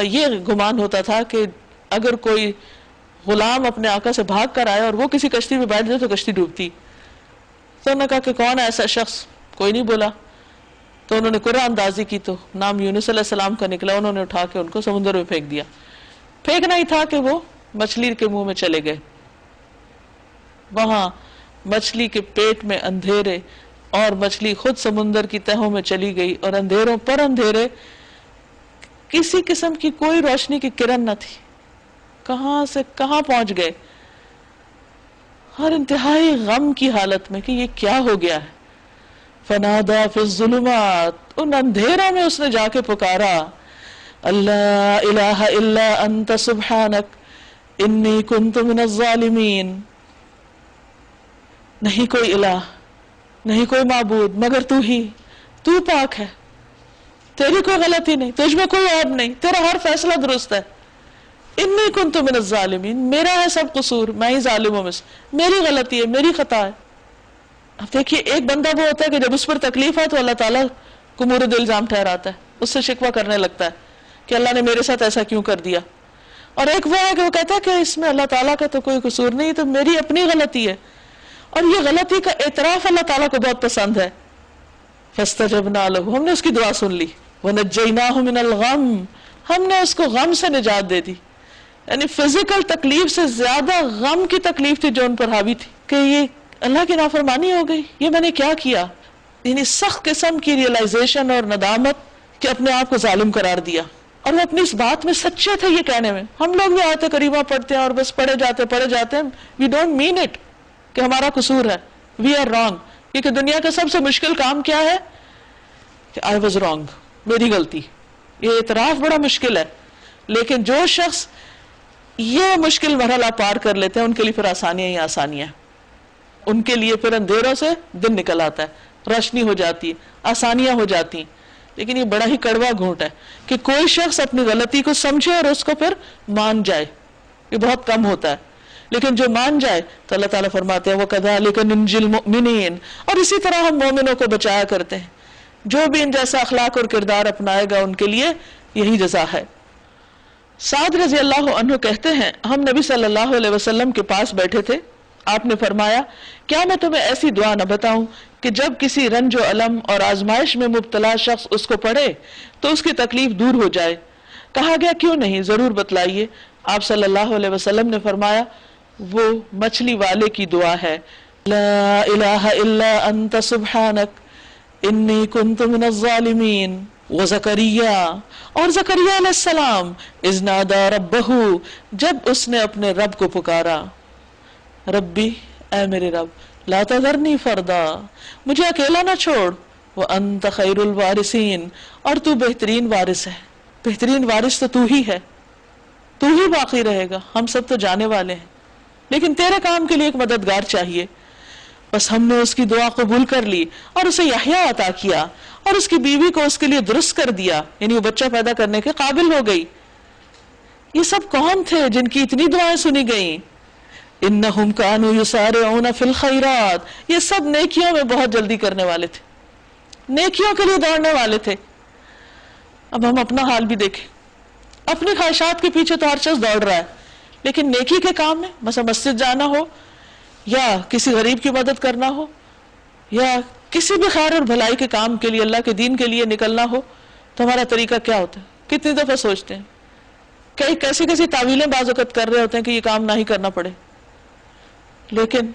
یہ گمان ہوتا تھا کہ اگر کوئی غلام اپنے آقا سے بھاگ کر آئے اور وہ کسی کشتی میں بیٹھ جائے تو کشتی ڈوبتی۔ تو انہوں نے کہا کہ کون ہے ایسا شخص؟ کوئی نہیں بولا۔ تو انہوں نے قرآن اندازی کی تو نام یونس علیہ السلام کا نکلا، انہوں نے اٹھا کے ان کو سمندر میں پھینک دیا۔ پھینکنا ہی تھا کہ وہ مچھلی کے منہ میں چلے گئے۔ وہاں مچھلی کے پیٹ میں اندھیرے اور مچھلی خود سمندر کی تہوں میں چلی گئی، اور اندھیروں پر اندھیرے، کسی قسم کی کوئی روشنی کی کرن نہ تھی، کہاں سے کہاں پہنچ گئے، ہر انتہائی غم کی حالت میں کہ یہ کیا ہو گیا ہے۔ فنادا فی الظلمات، ان اندھیروں میں اس نے جا کے پکارا، اللہ الہ الا انت سبحانک انی کنت من الظالمین، نہیں کوئی الہ، نہیں کوئی معبود مگر تو ہی، تو پاک ہے، تیری کوئی غلطی نہیں، تجھ میں کوئی عیب نہیں، تیرا ہر فیصلہ درست ہے۔ انی کنت من الظالمین، میرا ہے سب قصور، میں ہی ظالموں میں سے، میری غلطی ہے، میری خطا ہے۔ اب دیکھیے ایک بندہ وہ ہوتا ہے کہ جب اس پر تکلیف ہے تو اللہ تعالیٰ کو مورد الزام ٹھہراتا ہے، اس سے شکوہ کرنے لگتا ہے کہ اللہ نے میرے ساتھ ایسا کیوں کر دیا، اور ایک وہ ہے کہ وہ کہتا ہے کہ اس میں اللہ تعالیٰ کا تو کوئی قصور نہیں، تو میری اپنی غلطی ہے، اور یہ غلطی کا اعتراف اللہ تعالیٰ کو بہت پسند ہے۔ فاستجبنا له، ہم نے اس کی دعا سن لی، ونجیناہ من الغم، ہم نے اس کو غم سے نجات دے دی۔ یعنی فزیکل تکلیف سے زیادہ غم کی تکلیف تھی جو ان پر حاوی تھی کہ یہ اللہ کی نافرمانی ہو گئی، یہ میں نے کیا کیا، یعنی سخت قسم کی ریئلائزیشن اور ندامت کہ اپنے آپ کو ظالم قرار دیا، اور وہ اپنی اس بات میں سچے تھے یہ کہنے میں۔ ہم لوگ بھی آیت کریمہ پڑھتے ہیں اور بس پڑھے جاتے ہیں، وی ڈونٹ مین اٹ کہ ہمارا قصور ہے، وی آر رانگ، کیونکہ دنیا کا سب سے مشکل کام کیا ہے کہ آئی واز رانگ، میری غلطی، یہ اعتراف بڑا مشکل ہے، لیکن جو شخص یہ مشکل مرحلہ پار کر لیتے ہیں ان کے لیے پھر آسانیاں ہی آسانیاں۔ ان کے لیے پھر اندھیروں سے دن نکل آتا ہے، روشنی ہو جاتی ہے، آسانیاں ہو جاتی ہیں. لیکن یہ بڑا ہی کڑوا گھونٹ ہے کہ کوئی شخص اپنی غلطی کو سمجھے اور اس کو پھر مان جائے. یہ بہت کم ہوتا ہے، لیکن جو مان جائے تو اللہ تعالیٰ فرماتے ہیں وَكَذَلِكَ نُنْجِي الْمُؤْمِنِينَ، اور اسی طرح ہم مومنوں کو بچایا کرتے ہیں. جو بھی ان جیسا اخلاق اور کردار اپنائے گا ان کے لیے یہی جزا ہے. سعد رضی اللہ عنہ کہتے ہیں ہم نبی صلی اللہ علیہ وسلم کے پاس بیٹھے تھے، آپ نے فرمایا کیا میں تمہیں ایسی دعا نہ بتاؤں کہ جب کسی رنج و الم اور آزمائش میں مبتلا شخص اس کو پڑھے تو اس کی تکلیف دور ہو جائے. کہا گیا کیوں نہیں، ضرور بتلائیے. آپ صلی اللہ علیہ وسلم نے فرمایا وہ مچھلی والے کی دعا ہے، لا الہ الا انت سبحانک انی کنت من الظالمین. وزکریا، اور زکریا علیہ السلام اذ نادى ربہ، جب اس نے اپنے رب کو پکارا، ربی اے میرے رب لا تذرنی فردا، مجھے اکیلا نہ چھوڑ، وانت خیر الوارثین، اور تو بہترین وارث ہے. بہترین وارث تو تو ہی ہے، تو ہی باقی رہے گا، ہم سب تو جانے والے ہیں، لیکن تیرے کام کے لیے ایک مددگار چاہیے. بس ہم نے اس کی دعا قبول کر لی اور اسے یحییٰ عطا کیا اور اس کی بیوی کو اس کے لیے درست کر دیا، یعنی وہ بچہ پیدا کرنے کے قابل ہو گئی. یہ سب کون تھے جن کی اتنی دعائیں سنی گئیں؟ انہم کانوا یسارعون فی الخیرات، یہ سب نیکیوں میں بہت جلدی کرنے والے تھے، نیکیوں کے لیے دوڑنے والے تھے. اب ہم اپنا حال بھی دیکھیں، اپنی خواہشات کے پیچھے تو ہر شخص دوڑ رہا ہے، لیکن نیکی کے کام میں مثلا مسجد جانا ہو یا کسی غریب کی مدد کرنا ہو یا کسی بھی خیر اور بھلائی کے کام کے لیے، اللہ کے دین کے لیے نکلنا ہو تو ہمارا طریقہ کیا ہوتا ہے؟ کتنی دفعہ سوچتے ہیں، کئی کیسی تعویلیں بعض اوقات کر رہے ہوتے ہیں کہ یہ کام نہ ہی کرنا پڑے. لیکن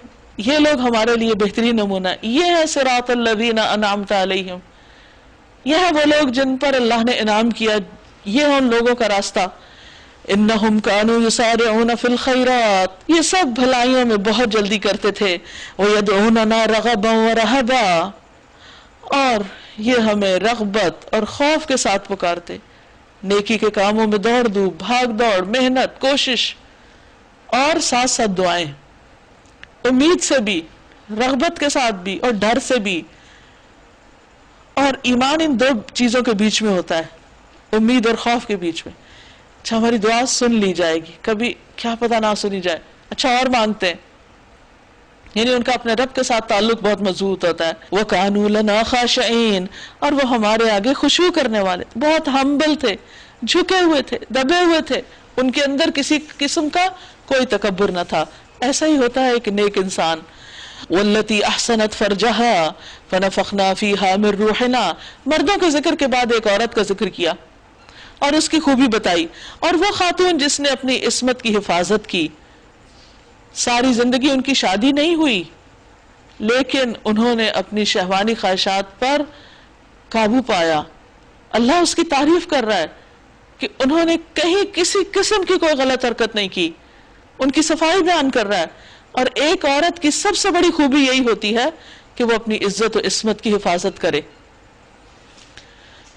یہ لوگ ہمارے لیے بہترین نمونہ، یہ ہے صراط الذین انعمت علیہم، یہ ہے وہ لوگ جن پر اللہ نے انعام کیا، یہ ہے ان لوگوں کا راستہ. انہم کانوا یسارعون فی الخیرات، یہ سب بھلائیوں میں بہت جلدی کرتے تھے. ویدعوننا رغبا ورہبا، اور یہ ہمیں رغبت اور خوف کے ساتھ پکارتے. نیکی کے کاموں میں دوڑ دو، بھاگ دوڑ، محنت، کوشش، اور ساتھ ساتھ دعائیں، امید سے بھی، رغبت کے ساتھ بھی، اور ڈر سے بھی. اور ایمان ان دو چیزوں کے بیچ میں ہوتا ہے، امید اور خوف کے بیچ میں. اچھا ہماری دعا سن لی جائے گی، کبھی کیا پتہ نہ سنی جائے، اچھا اور مانگتے ہیں. یعنی ان کا اپنے رب کے ساتھ تعلق بہت مضبوط ہوتا ہے. وَكَانُوا لَنَا خَاشِعِينَ، اور وہ ہمارے آگے خشوع کرنے والے، بہت ہمبل تھے، جھکے ہوئے تھے، دبے ہوئے تھے، ان کے اندر کسی قسم کا کوئی تکبر نہ تھا. ایسا ہی ہوتا ہے ایک نیک انسان. وَالَّتِي أَحْسَنَتْ فَرْجَهَا فَنَفَخْنَا فِيهَا مِن رُوحِنَا، مردوں کے ذکر کے بعد ایک عورت کا ذکر کیا اور اس کی خوبی بتائی. اور وہ خاتون جس نے اپنی عصمت کی حفاظت کی، ساری زندگی ان کی شادی نہیں ہوئی لیکن انہوں نے اپنی شہوانی خواہشات پر قابو پایا. اللہ اس کی تعریف کر رہا ہے کہ انہوں نے کہیں کسی قسم کی کوئی غلط حرکت نہیں کی، ان کی صفائی بیان کر رہا ہے. اور ایک عورت کی سب سے بڑی خوبی یہی ہوتی ہے کہ وہ اپنی عزت و عصمت کی حفاظت کرے.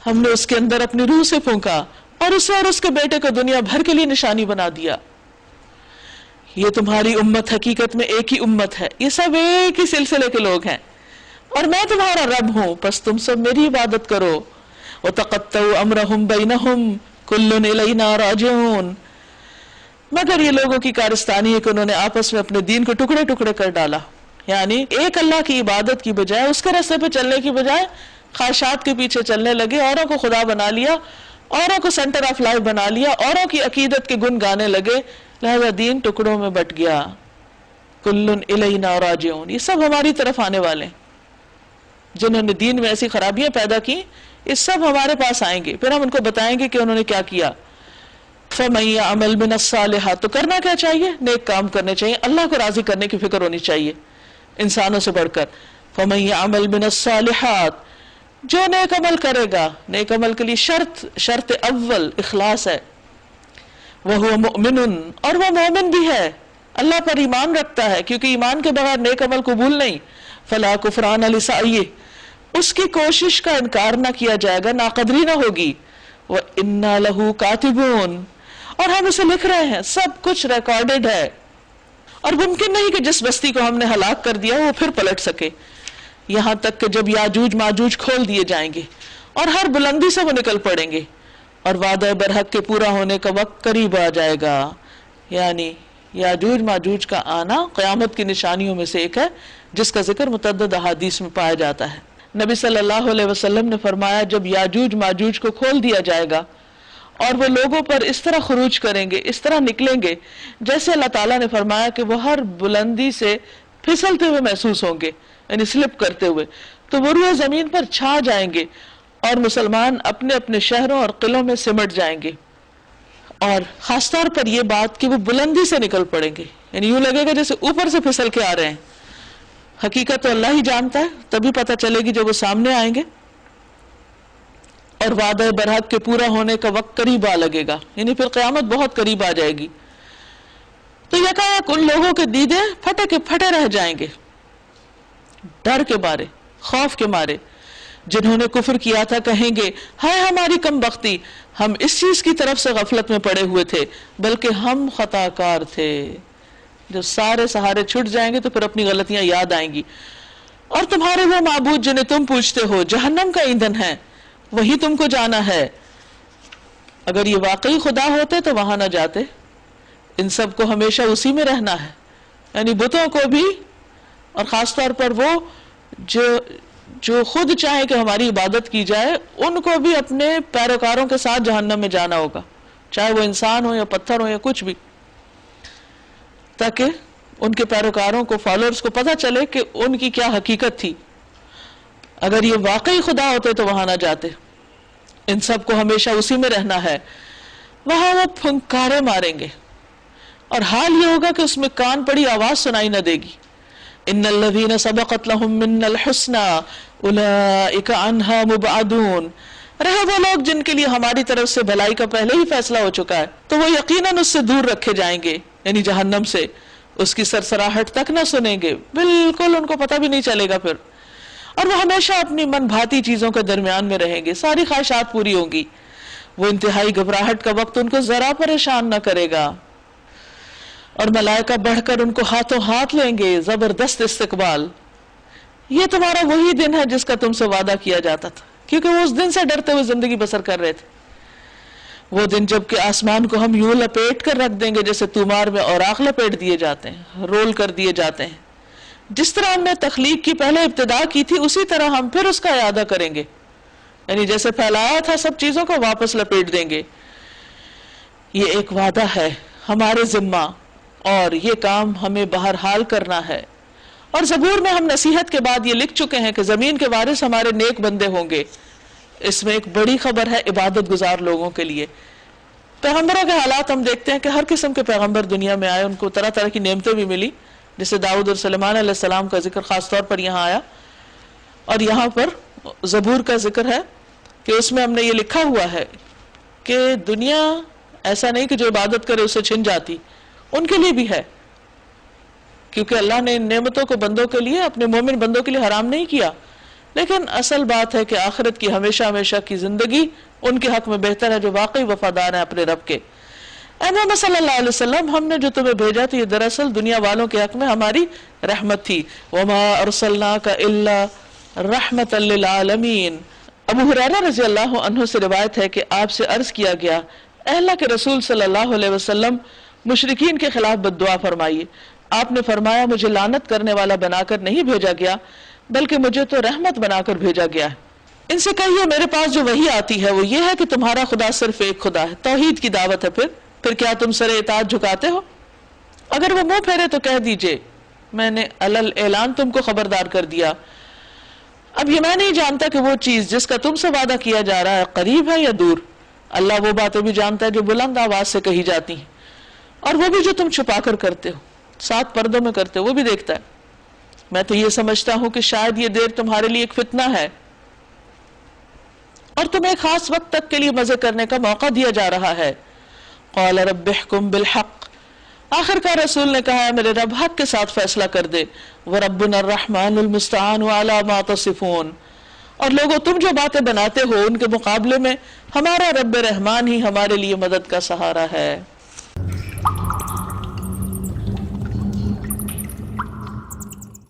ہم نے اس کے اندر اپنی روح سے پھونکا اور اسے اور اس کے بیٹے کو دنیا بھر کے لیے نشانی بنا دیا. یہ تمہاری امت حقیقت میں ایک ہی امت ہے، یہ سب ایک ہی سلسلے کے لوگ ہیں، اور میں تمہارا رب ہوں، پس تم سب میری عبادت کرو. وَتَقَطَّعُوا أَمْرَهُمْ بَيْنَهُمْ كُلٌّ إِلَيْنَا رَاجِعُونَ، مگر یہ لوگوں کی کارستانی ہے کہ انہوں نے آپس میں اپنے دین کو ٹکڑے ٹکڑے کر ڈالا. یعنی ایک اللہ کی عبادت کی بجائے، اس کے راستے پہ چلنے کی بجائے خواہشات کے پیچھے چلنے لگے، اوروں کو خدا بنا لیا، اوروں کو سینٹر آف لائف بنا لیا، اوروں کی عقیدت کے گن گانے لگے، لہذا دین ٹکڑوں میں بٹ گیا. کلن الینا راجعون، یہ سب ہماری طرف آنے والے ہیں. جنہوں نے دین میں ایسی خرابیاں پیدا کی، یہ سب ہمارے پاس آئیں گے، پھر ہم ان کو بتائیں گے کہ انہوں نے کیا کیا. فَمَن يَعْمَلْ مِنَ الصَّالِحَاتِ، تو کرنا کیا چاہیے؟ نیک کام کرنے چاہیے، اللہ کو راضی کرنے کی فکر ہونی چاہیے انسانوں سے بڑھ کر. فَمَن يَعْمَلْ مِنَ الصَّالِحَاتِ، جو نیک عمل کرے گا، نیک عمل کے لیے شرط اول اخلاص ہے. وَهُوَ مُؤْمِنٌ، اور وہ مومن بھی ہے، اللہ پر ایمان رکھتا ہے، کیونکہ ایمان کے بغیر نیک عمل قبول نہیں. فَلَا كُفْرَانَ لِسَعْيِهِ، اس کی کوشش کا انکار نہ کیا جائے گا، ناقدری نہ ہوگی. وَإِنَّا لَهُ كَاتِبُونَ، اور ہم اسے لکھ رہے ہیں، سب کچھ ریکارڈڈ ہے. اور ممکن نہیں کہ جس بستی کو ہم نے ہلاک کر دیا وہ پھر پلٹ سکے، یہاں تک کہ جب یاجوج ماجوج کھول دیے جائیں گے اور ہر بلندی سے وہ نکل پڑیں گے اور وعدہ برحق کے پورا ہونے کا وقت قریب آ جائے گا. یعنی یاجوج ماجوج کا آنا قیامت کی نشانیوں میں سے ایک ہے جس کا ذکر متعدد احادیث میں پایا جاتا ہے. نبی صلی اللہ علیہ وسلم نے فرمایا جب یاجوج ماجوج کو کھول دیا جائے گا اور وہ لوگوں پر اس طرح خروج کریں گے، اس طرح نکلیں گے جیسے اللہ تعالیٰ نے فرمایا کہ وہ ہر بلندی سے پھسلتے ہوئے محسوس ہوں گے، یعنی سلپ کرتے ہوئے، تو وہ روئے زمین پر چھا جائیں گے اور مسلمان اپنے اپنے شہروں اور قلعوں میں سمٹ جائیں گے. اور خاص طور پر یہ بات کہ وہ بلندی سے نکل پڑیں گے، یعنی یوں لگے گا جیسے اوپر سے پھسل کے آ رہے ہیں. حقیقت تو اللہ ہی جانتا ہے، تبھی پتہ چلے گی جب وہ سامنے آئیں گے. اور وعدہ برحق کے پورا ہونے کا وقت قریب آ لگے گا، یعنی پھر قیامت بہت قریب آ جائے گی. تو یکایک ان لوگوں کے دیدے پھٹے کے پھٹے رہ جائیں گے، ڈر کے مارے، خوف کے مارے. جنہوں نے کفر کیا تھا کہیں گے ہائے ہماری کم بختی، ہم اس چیز کی طرف سے غفلت میں پڑے ہوئے تھے بلکہ ہم خطا کار تھے. جب سارے سہارے چھٹ جائیں گے تو پھر اپنی غلطیاں یاد آئیں گی. اور تمہارے وہ معبود جنہیں تم پوچھتے ہو جہنم کا ایندھن ہے، وہی تم کو جانا ہے. اگر یہ واقعی خدا ہوتے تو وہاں نہ جاتے، ان سب کو ہمیشہ اسی میں رہنا ہے. یعنی بتوں کو بھی، اور خاص طور پر وہ جو خود چاہیں کہ ہماری عبادت کی جائے، ان کو بھی اپنے پیروکاروں کے ساتھ جہنم میں جانا ہوگا، چاہے وہ انسان ہو یا پتھر ہو یا کچھ بھی، تاکہ ان کے پیروکاروں کو، فالوورز کو پتہ چلے کہ ان کی کیا حقیقت تھی. اگر یہ واقعی خدا ہوتے تو وہاں نہ جاتے، ان سب کو ہمیشہ اسی میں رہنا ہے. وہاں وہ پھنکارے ماریں گے اور حال یہ ہوگا کہ اس میں کان پڑی آواز سنائی نہ دے گی. ان الذین سبقت لهم منا الحسنى اولئک عنها مبعدون. رہے وہ لوگ جن کے لیے ہماری طرف سے بھلائی کا پہلے ہی فیصلہ ہو چکا ہے تو وہ یقیناً اس سے دور رکھے جائیں گے، یعنی جہنم سے. اس کی سرسراہٹ تک نہ سنیں گے، بالکل ان کو پتہ بھی نہیں چلے گا پھر. اور وہ ہمیشہ اپنی من بھاتی چیزوں کے درمیان میں رہیں گے، ساری خواہشات پوری ہوں گی. وہ انتہائی گھبراہٹ کا وقت ان کو ذرا پریشان نہ کرے گا. اور ملائکہ بڑھ کر ان کو ہاتھوں ہاتھ لیں گے، زبردست استقبال. یہ تمہارا وہی دن ہے جس کا تم سے وعدہ کیا جاتا تھا، کیونکہ وہ اس دن سے ڈرتے ہوئے زندگی بسر کر رہے تھے. وہ دن جب کہ آسمان کو ہم یوں لپیٹ کر رکھ دیں گے جیسے تومار میں اوراق لپیٹ دیے جاتے ہیں، رول کر دیے جاتے ہیں. جس طرح ہم نے تخلیق کی پہلے ابتدا کی تھی اسی طرح ہم پھر اس کا اعادہ کریں گے، یعنی جیسے پھیلایا تھا سب چیزوں کو واپس لپیٹ دیں گے. یہ ایک وعدہ ہے ہمارے ذمہ، اور یہ کام ہمیں بہرحال کرنا ہے. اور زبور میں ہم نصیحت کے بعد یہ لکھ چکے ہیں کہ زمین کے وارث ہمارے نیک بندے ہوں گے. اس میں ایک بڑی خبر ہے عبادت گزار لوگوں کے لیے. پیغمبروں کے حالات ہم دیکھتے ہیں کہ ہر قسم کے پیغمبر دنیا میں آئے، ان کو طرح طرح کی نعمتیں بھی ملی، جیسے داؤد اور سلیمان علیہ السلام کا ذکر خاص طور پر یہاں آیا. اور یہاں پر زبور کا ذکر ہے کہ اس میں ہم نے یہ لکھا ہوا ہے کہ دنیا ایسا نہیں کہ جو عبادت کرے اسے چھن جاتی، ان کے لیے بھی ہے، کیونکہ اللہ نے ان نعمتوں کو بندوں کے لیے، اپنے مومن بندوں کے لیے حرام نہیں کیا. لیکن اصل بات ہے کہ آخرت کی ہمیشہ ہمیشہ کی زندگی ان کے حق میں بہتر ہے جو واقعی وفادار ہیں اپنے رب کے. اے محمد صلی اللہ علیہ وسلم، ہم نے جو تمہیں بھیجا تو یہ دراصل دنیا والوں کے حق میں ہماری رحمت تھی. وما ارسلناک الا رحمتا للعالمین. ابو ہریرہ رضی اللہ عنہ سے روایت ہے کہ آپ سے عرض کیا گیا، اے اللہ کے رسول صلی اللہ علیہ وسلم، مشرکین کے خلاف بد دعا فرمائیے. آپ نے فرمایا مجھے لعنت کرنے والا بنا کر نہیں بھیجا گیا بلکہ مجھے تو رحمت بنا کر بھیجا گیا ہے. ان سے کہیے میرے پاس جو وحی آتی ہے وہ یہ ہے کہ تمہارا خدا صرف ایک خدا ہے. توحید کی دعوت ہے. پھر کیا تم سر اطاعت جھکاتے ہو؟ اگر وہ منہ پھیرے تو کہہ دیجئے میں نے علل اعلان تم کو خبردار کر دیا. اب یہ میں نہیں جانتا کہ وہ چیز جس کا تم سے وعدہ کیا جا رہا ہے قریب ہے یا دور. اللہ وہ باتیں بھی جانتا ہے جو بلند آواز سے کہی جاتی ہیں، اور وہ بھی جو تم چھپا کر کرتے ہو، ساتھ پردوں میں کرتے ہو، وہ بھی دیکھتا ہے. میں تو یہ سمجھتا ہوں کہ شاید یہ دیر تمہارے لیے ایک فتنہ ہے اور تمہیں ایک خاص وقت تک کے لیے مزے کرنے کا موقع دیا جا رہا ہے. قال رب احکم بالحق. آخر کا رسول نے کہا ہے میرے رب حق کے ساتھ فیصلہ کر دے. وربنا الرحمن المستعان علی ما تصفون. اور لوگوں تم جو باتیں بناتے ہو ان کے مقابلے میں ہمارا رب رحمان ہی ہمارے لیے مدد کا سہارا ہے.